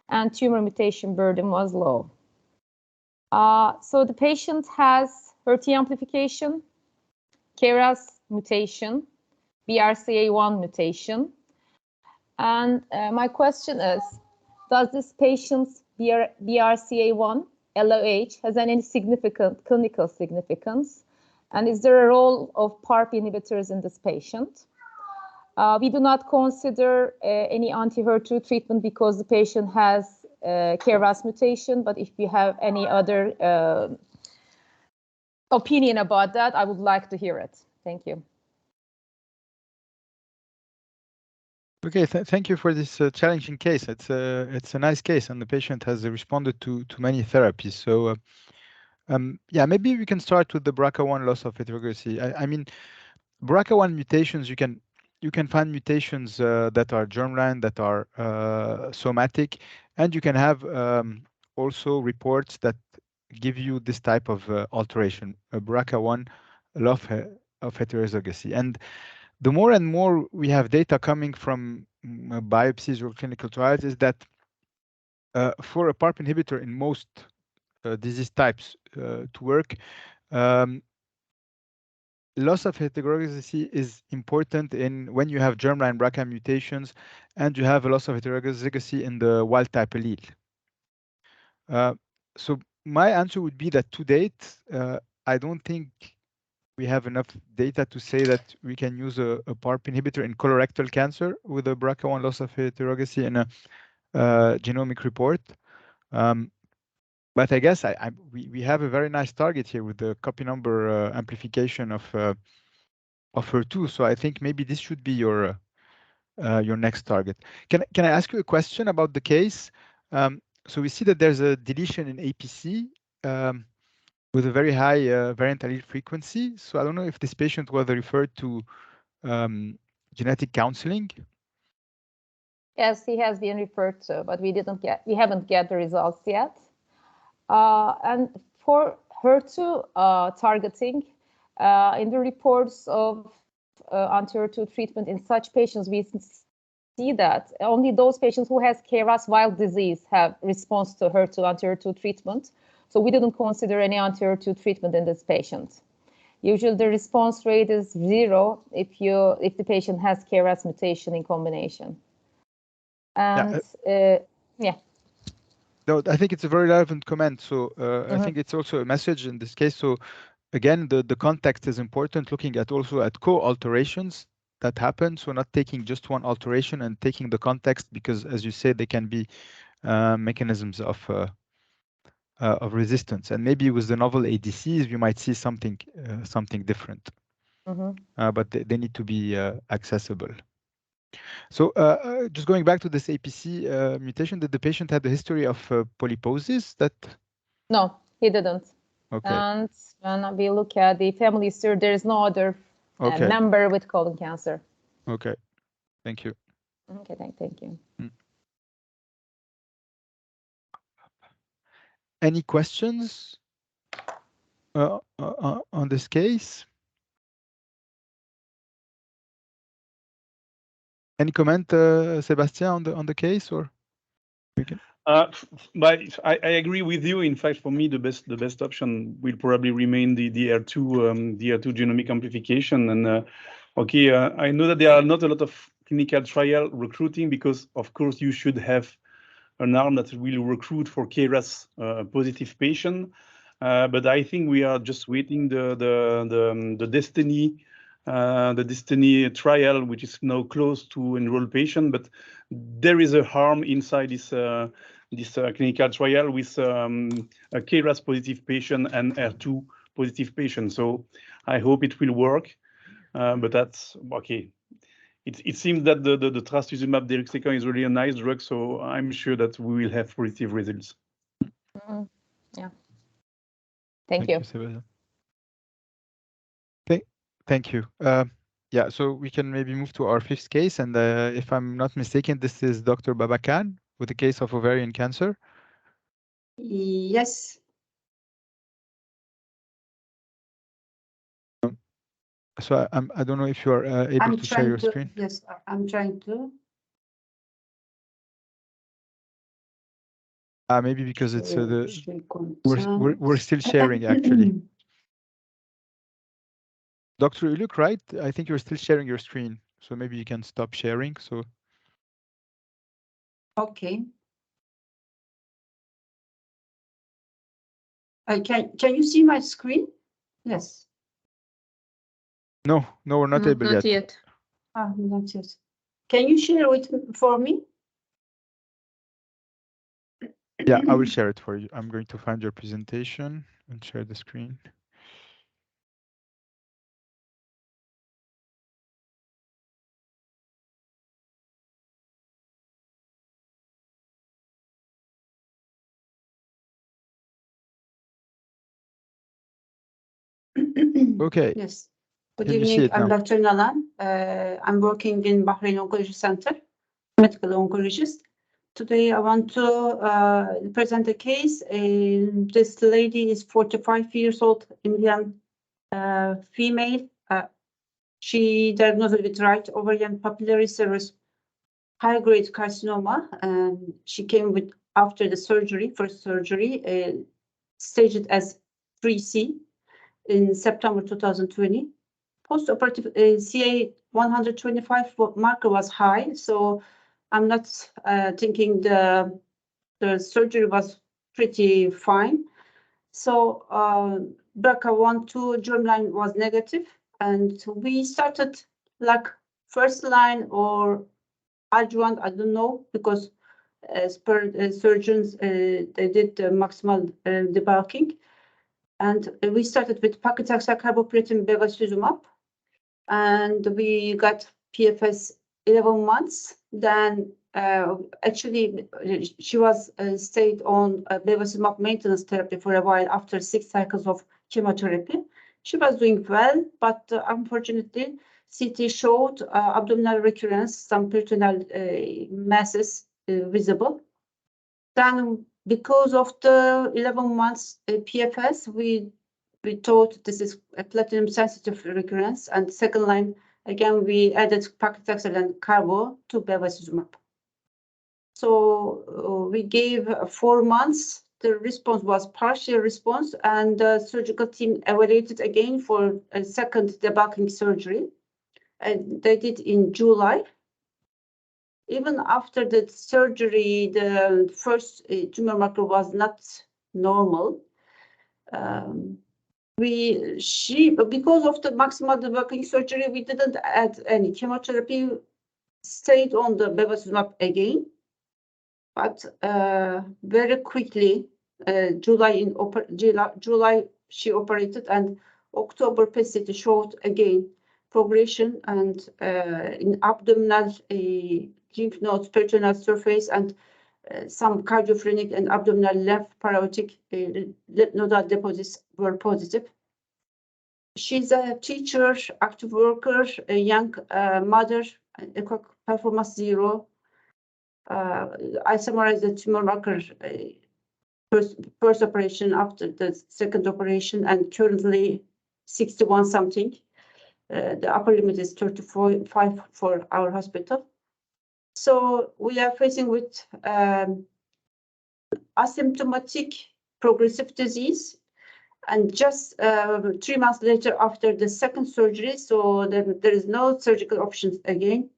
and tumor mutation burden was low. So the patient has HER2 amplification, KRAS mutation, BRCA1 mutation. And my question is, does this patient's BRCA1 LOH has any significant clinical significance? And is there a role of PARP inhibitors in this patient? We do not consider any anti-HER2 treatment because the patient has KRAS mutation, but if you have any other opinion about that, I would like to hear it. Thank you. Okay, thank you for this challenging case. It's a nice case, and the patient has responded to many therapies. So, yeah, maybe we can start with the BRCA1 loss of heterozygosity. I mean, BRCA1 mutations, you can find mutations that are germline, that are somatic, and you can have also reports that give you this type of alteration, a BRCA1 loss of heterozygosity. And the more and more we have data coming from biopsies or clinical trials is that for a PARP inhibitor in most disease types to work, loss of heterozygosity is important in when you have germline BRCA mutations and you have a loss of heterozygosity in the wild type allele. So my answer would be that to date, I don't think we have enough data to say that we can use a PARP inhibitor in colorectal cancer with a BRCA1 loss of heterozygosity in a genomic report. But I guess we have a very nice target here with the copy number amplification of HER2. So I think maybe this should be your next target. Can I ask you a question about the case? So we see that there's a deletion in APC with a very high variant allele frequency. So I don't know if this patient was referred to genetic counseling. Yes, he has been referred to, but we haven't get the results yet. And for HER2 targeting, in the reports of anti-HER2 treatment in such patients, we see that only those patients who has KRAS wild disease have response to anti-HER2 treatment. So we didn't consider any anti-HER2 treatment in this patient. Usually the response rate is 0 if the patient has KRAS mutation in combination. And yeah. No, I think it's a very relevant comment. So I think it's also a message in this case. So again, the context is important, looking at also at co-alterations that happen. So not taking just one alteration and taking the context, because as you say, they can be mechanisms of resistance. And maybe with the novel ADCs, we might see something different. But they need to be accessible. So just going back to this APC mutation, did the patient have the history of polyposis? That No, he didn't. okay. And when we look at the family history, there is no other Okay. member with colon cancer. Okay. Thank you. Okay, thank you. Any questions on this case? Any comment, Sebastian, on the case, or we can... But I agree with you. In fact, for me, the best option will probably remain the HER2 genomic amplification. And okay, I know that there are not a lot of clinical trial recruiting because, of course, you should have an arm that will recruit for KRAS positive patient. But I think we are just waiting the Destiny trial, which is now close to enroll patient. But there is a harm inside this clinical trial with a KRAS positive patient and HER2 positive patient. So I hope it will work. But that's okay. It seems that the trastuzumab deruxtecan is really a nice drug, so I'm sure that we will have positive results. Yeah. Thank you. Thank you. Yeah, so we can maybe move to our fifth case, and if I'm not mistaken, this is Dr. Babakan with a case of ovarian cancer. Yes. So I don't know if you are able to share your screen. Yes, I'm trying to. Maybe because it's we're still sharing actually. Dr. Uluk, right? I think you're still sharing your screen, so maybe you can stop sharing. So. Okay. Can you see my screen? Yes. No, we're not able not yet. Not yet. Can you share it for me? Yeah, I will share it for you. I'm going to find your presentation and share the screen. Okay. Yes. Good Can you see evening. it I'm now? Dr. Nalan. I'm working in Bahrain Oncology Center, medical oncologist. Today, I want to present a case. This lady is 45 years old, Indian female. She diagnosed with right ovarian papillary serous high-grade carcinoma, and she came with after the surgery, first surgery, staged as 3C in September 2020. Post-operative CA 125 marker was high, so I'm not thinking the surgery was pretty fine. So BRCA1/2 germline was negative, and we started like first line or adjuvant, I don't know, because as per surgeons, they did the maximal debulking. And we started with paclitaxel, carboplatin, bevacizumab, and we got PFS 11 months. Then actually, she was stayed on bevacizumab maintenance therapy for a while after 6 cycles of chemotherapy. She was doing well, but unfortunately, CT showed abdominal recurrence, some peritoneal masses visible. Then, because of the 11 months PFS, we thought this is a platinum-sensitive recurrence. And second line, again, we added paclitaxel and carbo to bevacizumab. So we gave 4 months. The response was partial response, and the surgical team evaluated again for a second debulking surgery. And they did in July. Even after the surgery, the first tumor marker was not normal. Because of the maximal debulking surgery, we didn't add any chemotherapy, stayed on the bevacizumab again. But very quickly, July she operated, and October PET-CT showed again progression and in abdominal lymph nodes, peritoneal surface, and some cardiophrenic and abdominal lymph parotid nodal deposits were positive. She's a teacher, active worker, a young mother, echo performance 0. I summarize the tumor marker first operation after the second operation, and currently 61 something. The upper limit is 35 for our hospital. So we are facing with asymptomatic progressive disease, and just 3 months later after the second surgery, so there is no surgical options again.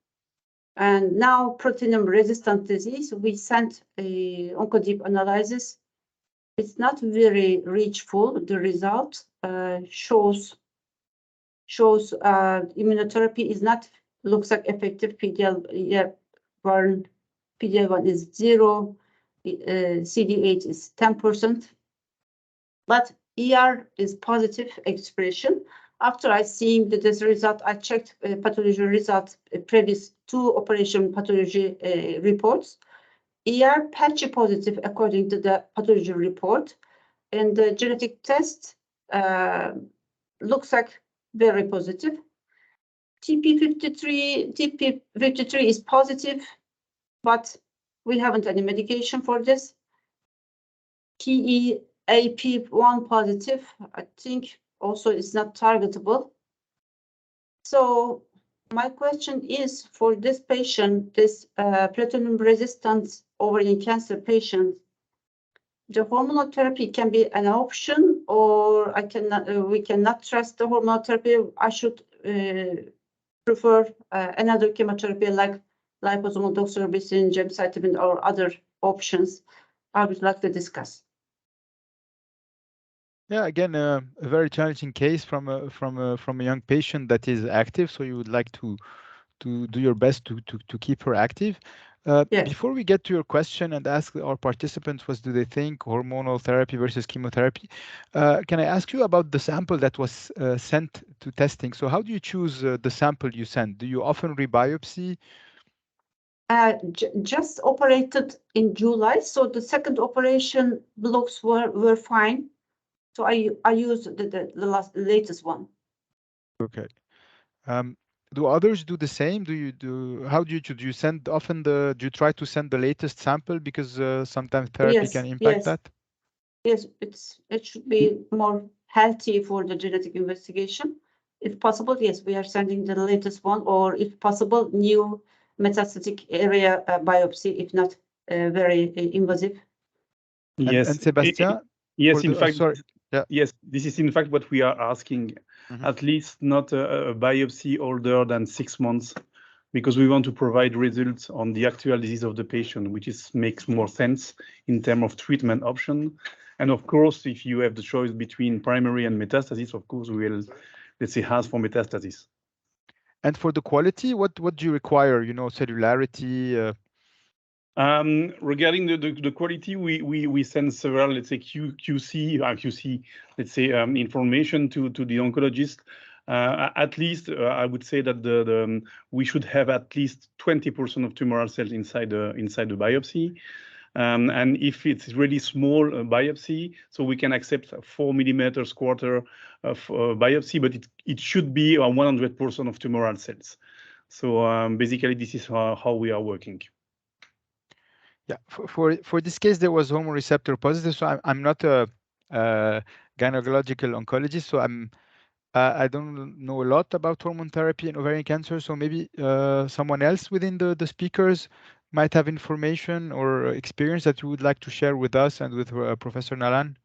And now platinum resistant disease, we sent a OncoDeep analysis. It's not very reachful. The result shows immunotherapy is not, looks like effective. PD-L1 is 0, CD8 is 10%, but ER is positive expression. After I seeing this result, I checked pathology results, previous 2 operation pathology reports. ER patchy positive according to the pathology report, and the genetic test looks like very positive. TP53 is positive, but we haven't any medication for this. TEAP1 positive, I think also is not targetable. So my question is, for this patient, this platinum-resistant ovarian cancer patient, the hormonal therapy can be an option, or we cannot trust the hormonal therapy. I should prefer another chemotherapy like liposomal doxorubicin, gemcitabine, or other options. I would like to discuss. Yeah, again, a very challenging case from a young patient that is active. So you would like to do your best to keep her active. Yes. Before we get to your question and ask our participants what do they think hormonal therapy versus chemotherapy, can I ask you about the sample that was sent to testing? So how do you choose the sample you send? Do you often rebiopsy? Just operated in July, so the second operation blocks were fine. So I used the latest one. Okay. Do others do the same? How do you send often do you try to send the latest sample because sometimes therapy can impact that? Yes, it should be more healthy for the genetic investigation. If possible, yes, we are sending the latest one, or if possible, new metastatic area biopsy, if not very invasive. Yes. And Sebastian? Yes, in fact, sorry. Yeah. Yes, this is in fact what we are asking. At least not a biopsy older than 6 months, because we want to provide results on the actual disease of the patient, which makes more sense in terms of treatment option. And of course, if you have the choice between primary and metastasis, of course, we will, let's say, ask for metastasis. And for the quality, what do you require? You know, cellularity. Regarding the quality, we send several, let's say, QC, let's say, information to the oncologist. At least I would say that we should have at least 20% of tumoral cells inside the biopsy. And if it's really small biopsy, so we can accept 4 millimeters quarter of biopsy, but it should be 100% of tumoral cells. So basically, this is how we are working. Yeah, for this case, there was hormone receptor positive. So I'm not a gynecological oncologist, so I don't know a lot about hormone therapy and ovarian cancer. So maybe someone else within the speakers might have information or experience that you would like to share with us and with Professor Nalan.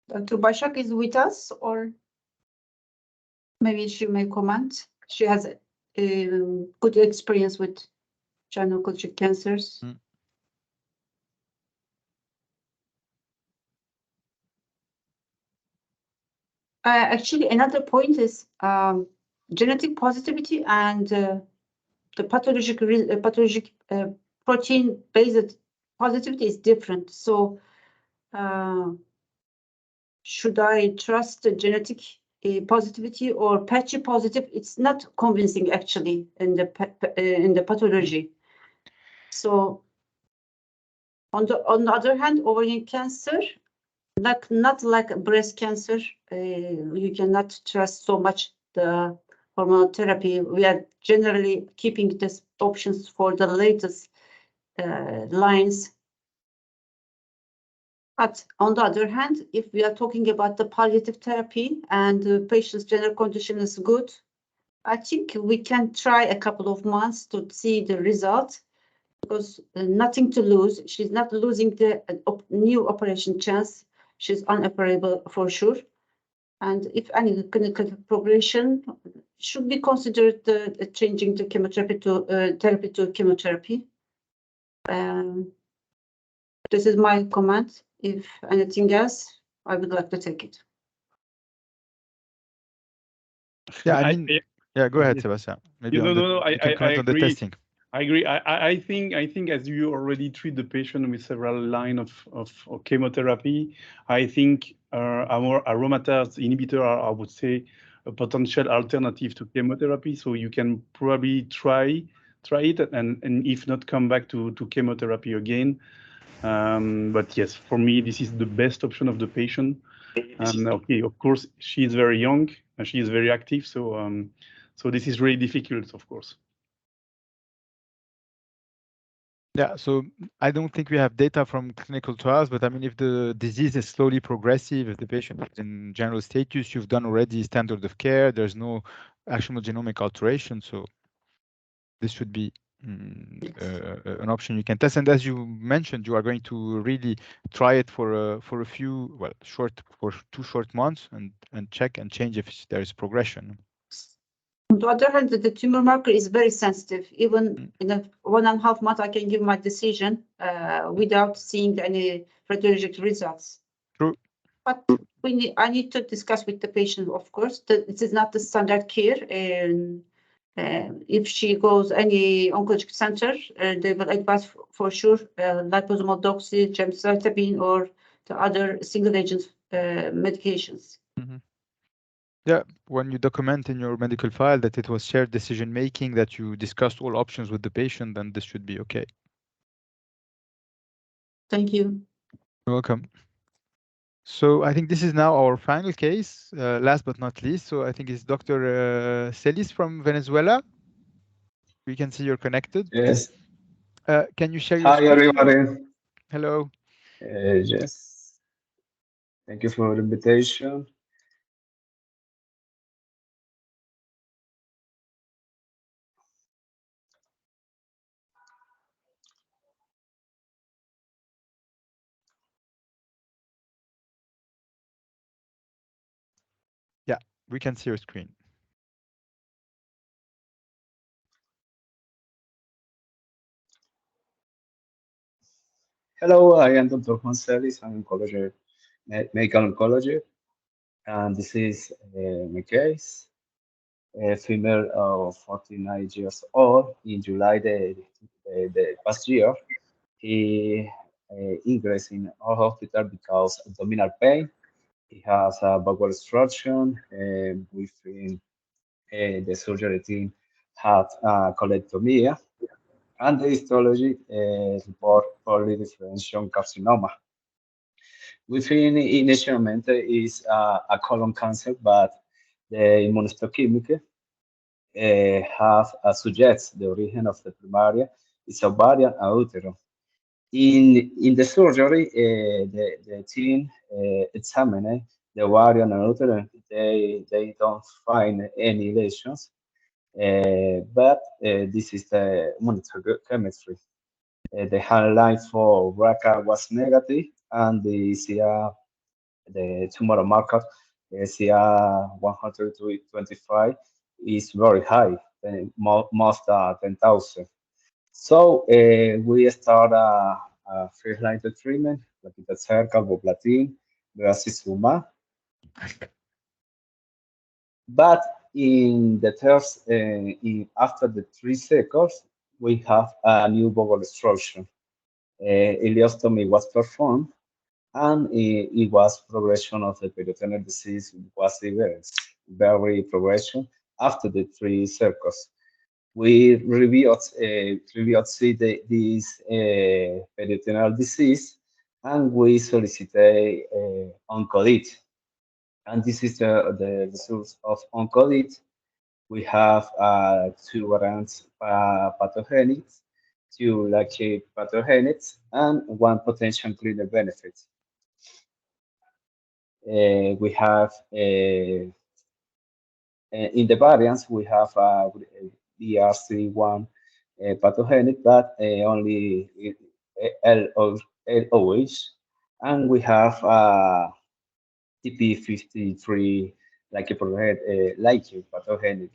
Dr. Başak is with us, or maybe she may comment. She has good experience with gynecologic cancers. Actually, another point is genetic positivity and the pathologic protein-based positivity is different. So should I trust the genetic positivity or patchy positive? It's not convincing actually in the pathology. So on the other hand, ovarian cancer, not like breast cancer, you cannot trust so much the hormonal therapy. We are generally keeping these options for the latest lines. But on the other hand, if we are talking about the palliative therapy and the patient's general condition is good, I think we can try a couple of months to see the result, because nothing to lose. She's not losing the new operation chance. She's unoperable for sure. And if any clinical progression, should be considered changing the chemotherapy to therapy to chemotherapy. This is my comment. If anything else, I would like to take it. Yeah, I mean, yeah, go ahead, Sebastian. Maybe you can comment on the testing. I agree. I think as you already treat the patient with several lines of chemotherapy, I think our aromatase inhibitor are, I would say, a potential alternative to chemotherapy. So you can probably try it, and if not, come back to chemotherapy again. But yes, for me, this is the best option of the patient. And okay, of course, she is very young and she is very active. So this is really difficult, of course. Yeah, so I don't think we have data from clinical trials, but I mean, if the disease is slowly progressive, if the patient is in general status, you've done already standard of care, there's no actionable genomic alteration, so this should be an option you can test. And as you mentioned, you are going to really try it for a few, well, for 2 short months and check and change if there is progression. On the other hand, the tumor marker is very sensitive. Even in a 1.5 months, I can give my decision without seeing any radiologic results. True. But I need to discuss with the patient, of course. This is not the standard care. And if she goes any oncologic center, they will advise for sure liposomal doxy, gemcitabine, or the other single agent medications. Mm-hmm. Yeah, when you document in your medical file that it was shared decision making, that you discussed all options with the patient, then this should be okay. Thank you. You're welcome. So I think this is now our final case, last but not least. So I think it's Dr. Celis from Venezuela. We can see you're connected. Yes. Can you share your screen? Hi, everybody. Hello. Yes. Thank you for the invitation. Yeah, we can see your screen. Hello, I am Dr. Juan Celis. I'm oncology, medical oncologist, and this is my case. A female of 49 years old. In July the past year, he ingressed in our hospital because abdominal pain. He has a bowel obstruction. Within the surgery team had colectomy, and the histology report early differential carcinoma. Within initialmente is a colon cancer, but the immunohistochemical suggests the origin of the primaria is ovarian and uterine. In the surgery, the team examined the ovarian and uterine. They don't find any lesions, but this is the immunohistochemistry. The highlight for BRCA was negative, and the CR, the tumor marker, CR 125, is very high, most 10,000. So we start a first-line treatment, like carboplatin, bevacizumab. But in the third, after the 3 seconds, we have a new bowel obstruction. Ileostomy was performed, and it was progression of the peritoneal disease was very progression after the 3 circles. We reviewed this peritoneal disease, and we solicited OncoDNA. And this is the results of OncoDNA. We have 2 variants pathogenic, 2 likely pathogenic, and 1 potential clinical benefit. We have in the variants, we have BRC1 pathogenic, but only LOH, and we have TP53 like pathogenic.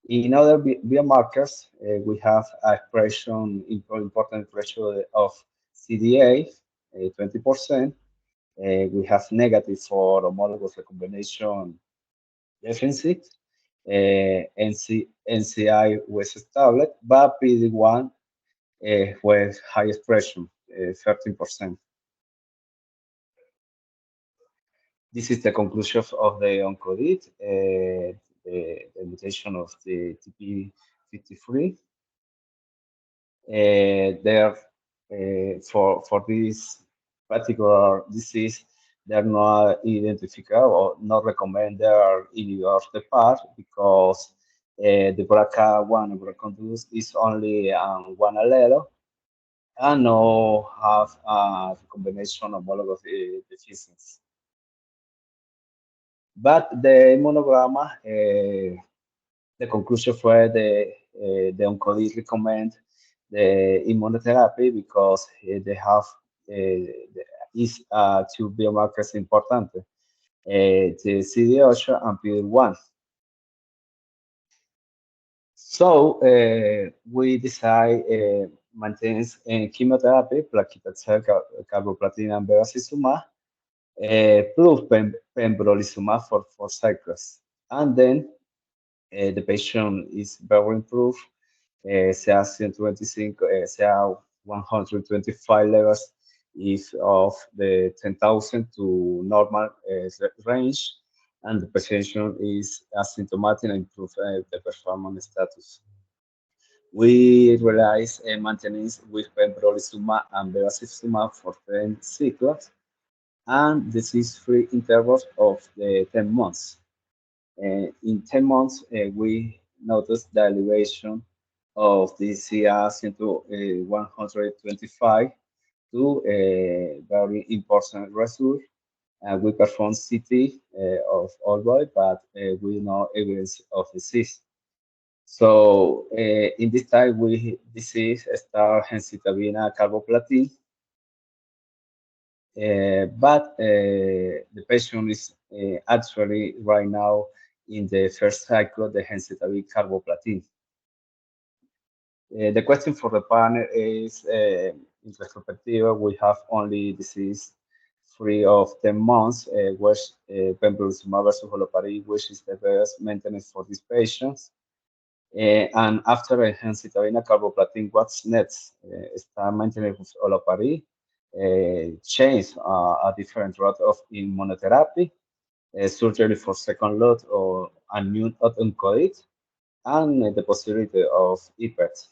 In other biomarkers, we have expression, important expression of CD8, 20%. We have negative for homologous recombination deficit. NCI was stable, but PD1 with high expression, 13%. This is the conclusion of the OncoDNA, the mutation of the TP53. There, for this particular disease, they are not identified or not recommended in the part because the BRCA1 BRCA2 is only one allele and no have a combination of homologous deficiency. But the immunogramma, the conclusion for the OncoDNA recommend the immunotherapy because they have is 2 biomarkers important, the CD8 and PD1. So we decide maintenance chemotherapy, paclitaxel, carboplatin, and bevacizumab, plus pembrolizumab for 4 cycles. And then the patient is very improved, CA 125, CA 125 levels is of the 10,000 to normal range, and the patient is asymptomatic and improve the performance status. We realize maintenance with pembrolizumab and bevacizumab for 10 cycles, and disease-free intervals of the 10 months. In 10 months, we noticed the elevation of the CR into 125 to a very important result. We performed CT of all body, but we no evidence of disease. So in this time, disease start gemcitabine carboplatin, but the patient is actually right now in the first cycle of the gemcitabine carboplatin. The question for the panel is, in retrospective, we have only disease free of 10 months, which pembrolizumab versus olaparib, which is the best maintenance for these patients. And after gemcitabine carboplatin, what's next? Start maintenance with olaparib, change a different route of immunotherapy, surgery for second lot or immune oncoDNA, and the possibility of IPET.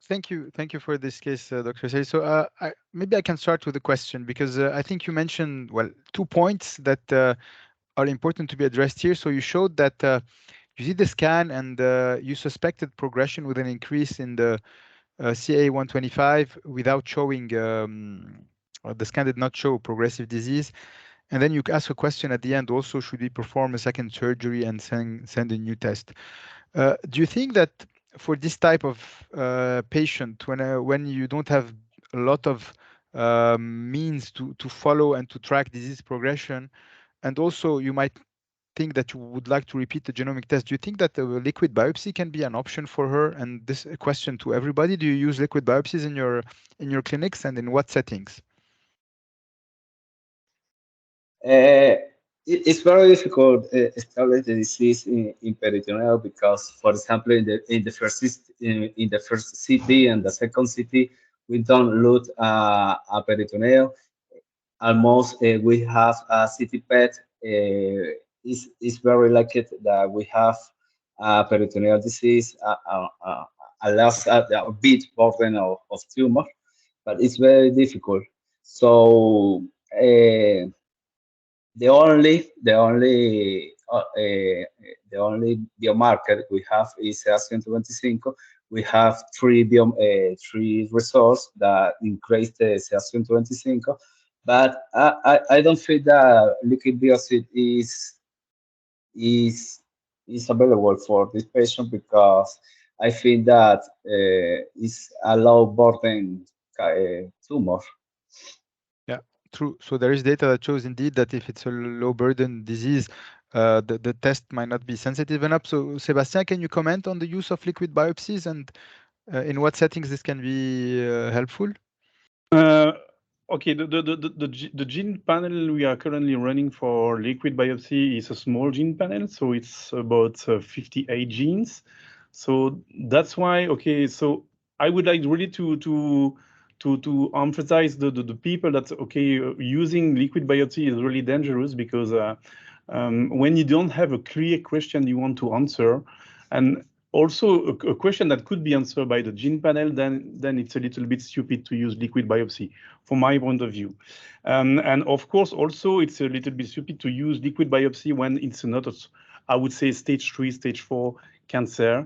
Thank you for this case, Dr. Say. So maybe I can start with a question because I think you mentioned, well, 2 points that are important to be addressed here. So you showed that you did the scan and you suspected progression with an increase in the CA 125 without showing, the scan did not show progressive disease. And then you ask a question at the end also, should we perform a second surgery and send a new test? Do you think that for this type of patient, when you don't have a lot of means to follow and to track disease progression, and also you might think that you would like to repeat the genomic test, do you think that a liquid biopsy can be an option for her? And this a question to everybody: do you use liquid biopsies in your clinics, and in what settings? It's very difficult establish the disease in peritoneal because, for example, in the first CT and the second CT, we don't look a peritoneal. Almost we have a CT PET. Is very likely that we have peritoneal disease, a bit burden of tumor, but it's very difficult. So. The only biomarker we have is CA125. We have three results that increase the CA125, but I don't think that liquid biopsy is available for this patient because I think that it's a low burden tumor. True. So there is data that shows indeed that if it's a low burden disease, the test might not be sensitive enough. So Sébastien, can you comment on the use of liquid biopsies and in what settings this can be helpful? Okay, the gene panel we are currently running for liquid biopsy is a small gene panel, so it's about 58 genes. So that's why, okay, so I would like really to emphasize the people that, okay, using liquid biopsy is really dangerous because when you don't have a clear question you want to answer, and also a question that could be answered by the gene panel, then it's a little bit stupid to use liquid biopsy, from my point of view. And of course, also it's a little bit stupid to use liquid biopsy when it's not, I would say, stage 3, stage 4 cancer.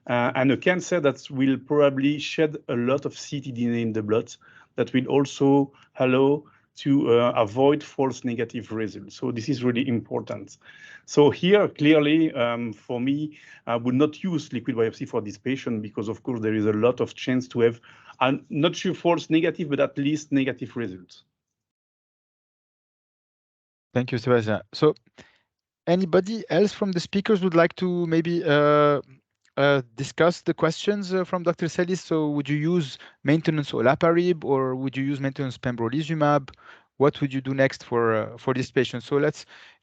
And a cancer that will probably shed a lot of ctDNA in the blood that will also allow to avoid false negative results. So this is really important. So here, clearly, for me, I would not use liquid biopsy for this patient because, of course, there is a lot of chance to have, I'm not sure false negative, but at least negative results. Thank you, Sébastien. So anybody else from the speakers would like to maybe discuss the questions from Dr. Celis? So would you use maintenance olaparib or would you use maintenance pembrolizumab? What would you do next for this patient? So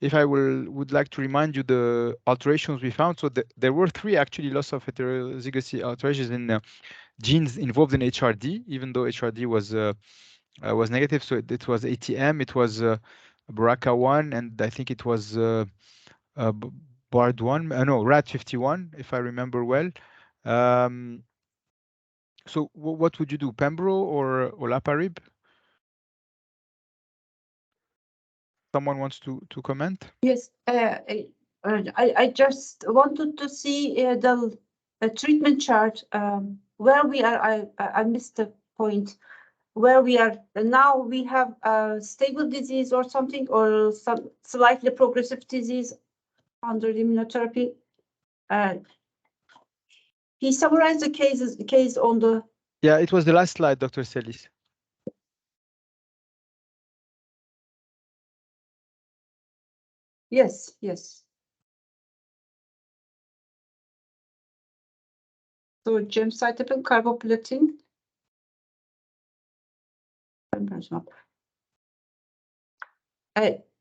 if I would like to remind you the alterations we found. So there were 3 actually loss of heterozygosity alterations in genes involved in HRD, even though HRD was negative. So it was ATM, it was BRCA1, and I think it was BARD1, no, RAD51, if I remember well. So what would you do, pembro or olaparib? Someone wants to comment? Yes, I just wanted to see the treatment chart where we are. I missed the point where we are now. We have a stable disease or something, or some slightly progressive disease under the immunotherapy. He summarized the case on the. Yeah, it was the last slide, Dr. Celis. Yes, yes. So gemcitabine carboplatin.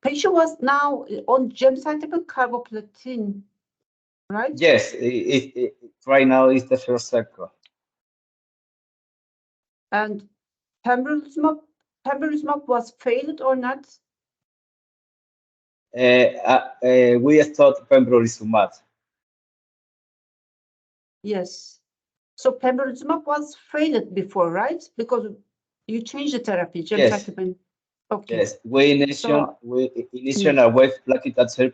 Patient was now on gemcitabine carboplatin, right? Yes, right now is the first cycle. And pembrolizumab was failed or not? We start pembrolizumab. Yes. So pembrolizumab was failed before, right? Because you changed the therapy, gemcitabine. Yes. Okay. Yes, we initiated with paclitaxel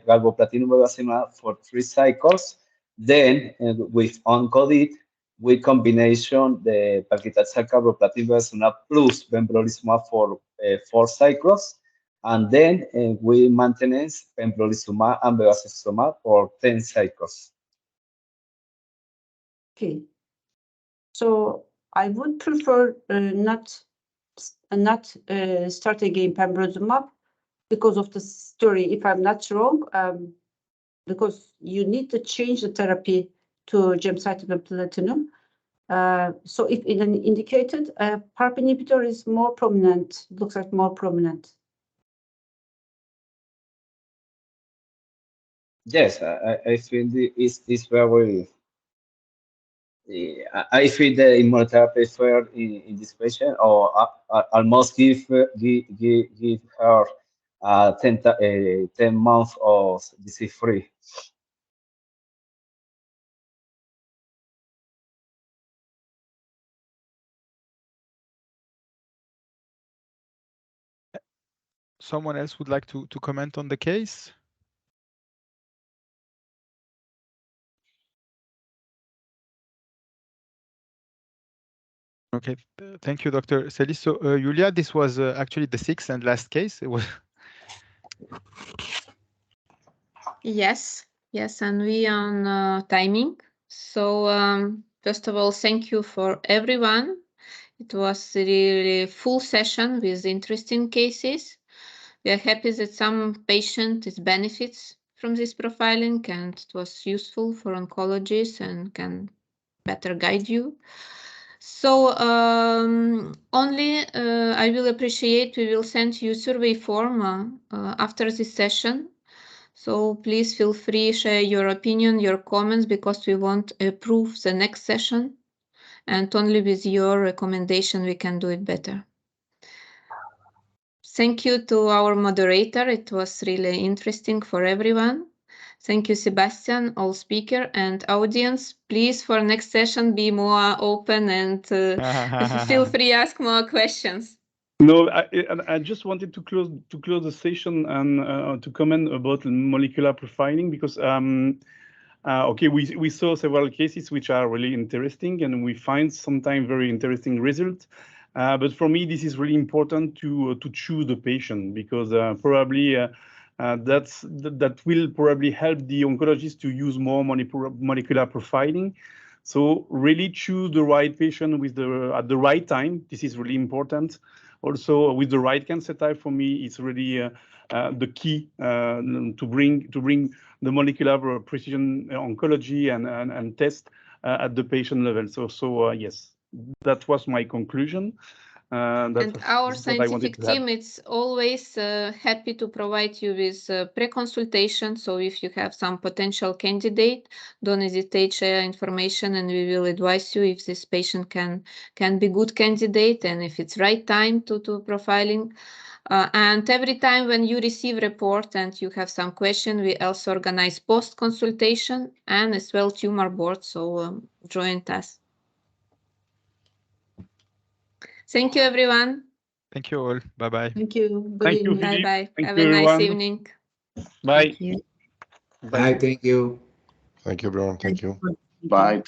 carboplatin bevacizumab for 3 cycles. Then with OncoDNA, we combination the paclitaxel carboplatin bevacizumab plus pembrolizumab for 4 cycles. And then we maintenance pembrolizumab and bevacizumab for 10 cycles. Okay. So I would prefer not start again pembrolizumab because of the story, if I'm not wrong, because you need to change the therapy to gemcitabine platinum. So if indicated, PARP inhibitor is more prominent, looks like more prominent. Yes, I think it's very. I think the immunotherapy fair in this patient, or almost give her 10 months of disease free. Someone else would like to comment on the case? Okay, thank you, Dr. Celis. So, Julia, this was actually the sixth and last case. It was. Yes, and we on timing. So first of all, thank you for everyone. It was really full session with interesting cases. We are happy that some patient is benefits from this profiling, and it was useful for oncologists and can better guide you. So only I will appreciate, we will send you survey form after this session. So please feel free, share your opinion, your comments, because we want to approve the next session, and only with your recommendation we can do it better. Thank you to our moderator. It was really interesting for everyone. Thank you, Sebastian, all speaker and audience. Please, for next session, be more open and feel free ask more questions. No, I just wanted to close the session and to comment about molecular profiling, because okay, we saw several cases which are really interesting, and we find sometimes very interesting results. But for me, this is really important to choose the patient, because probably that will probably help the oncologist to use more molecular profiling. So really choose the right patient with at the right time. This is really important. Also, with the right cancer type, for me, it's really the key to bring the molecular precision oncology and test at the patient level. So yes, that was my conclusion. And our scientific team is always happy to provide you with pre-consultation. So if you have some potential candidate, don't hesitate to share information, and we will advise you if this patient can be good candidate and if it's right time to profiling. And every time when you receive report and you have some question, we also organize post-consultation and as well tumor board. So join us. Thank you, everyone. Thank you all. Bye-bye. Thank you. Thank you, Bye Philippe. bye. Thank Have you, a nice everyone. evening. Bye. Thank you. Bye. Thank you. Thank you, everyone. Thank you. Thank you. Bye.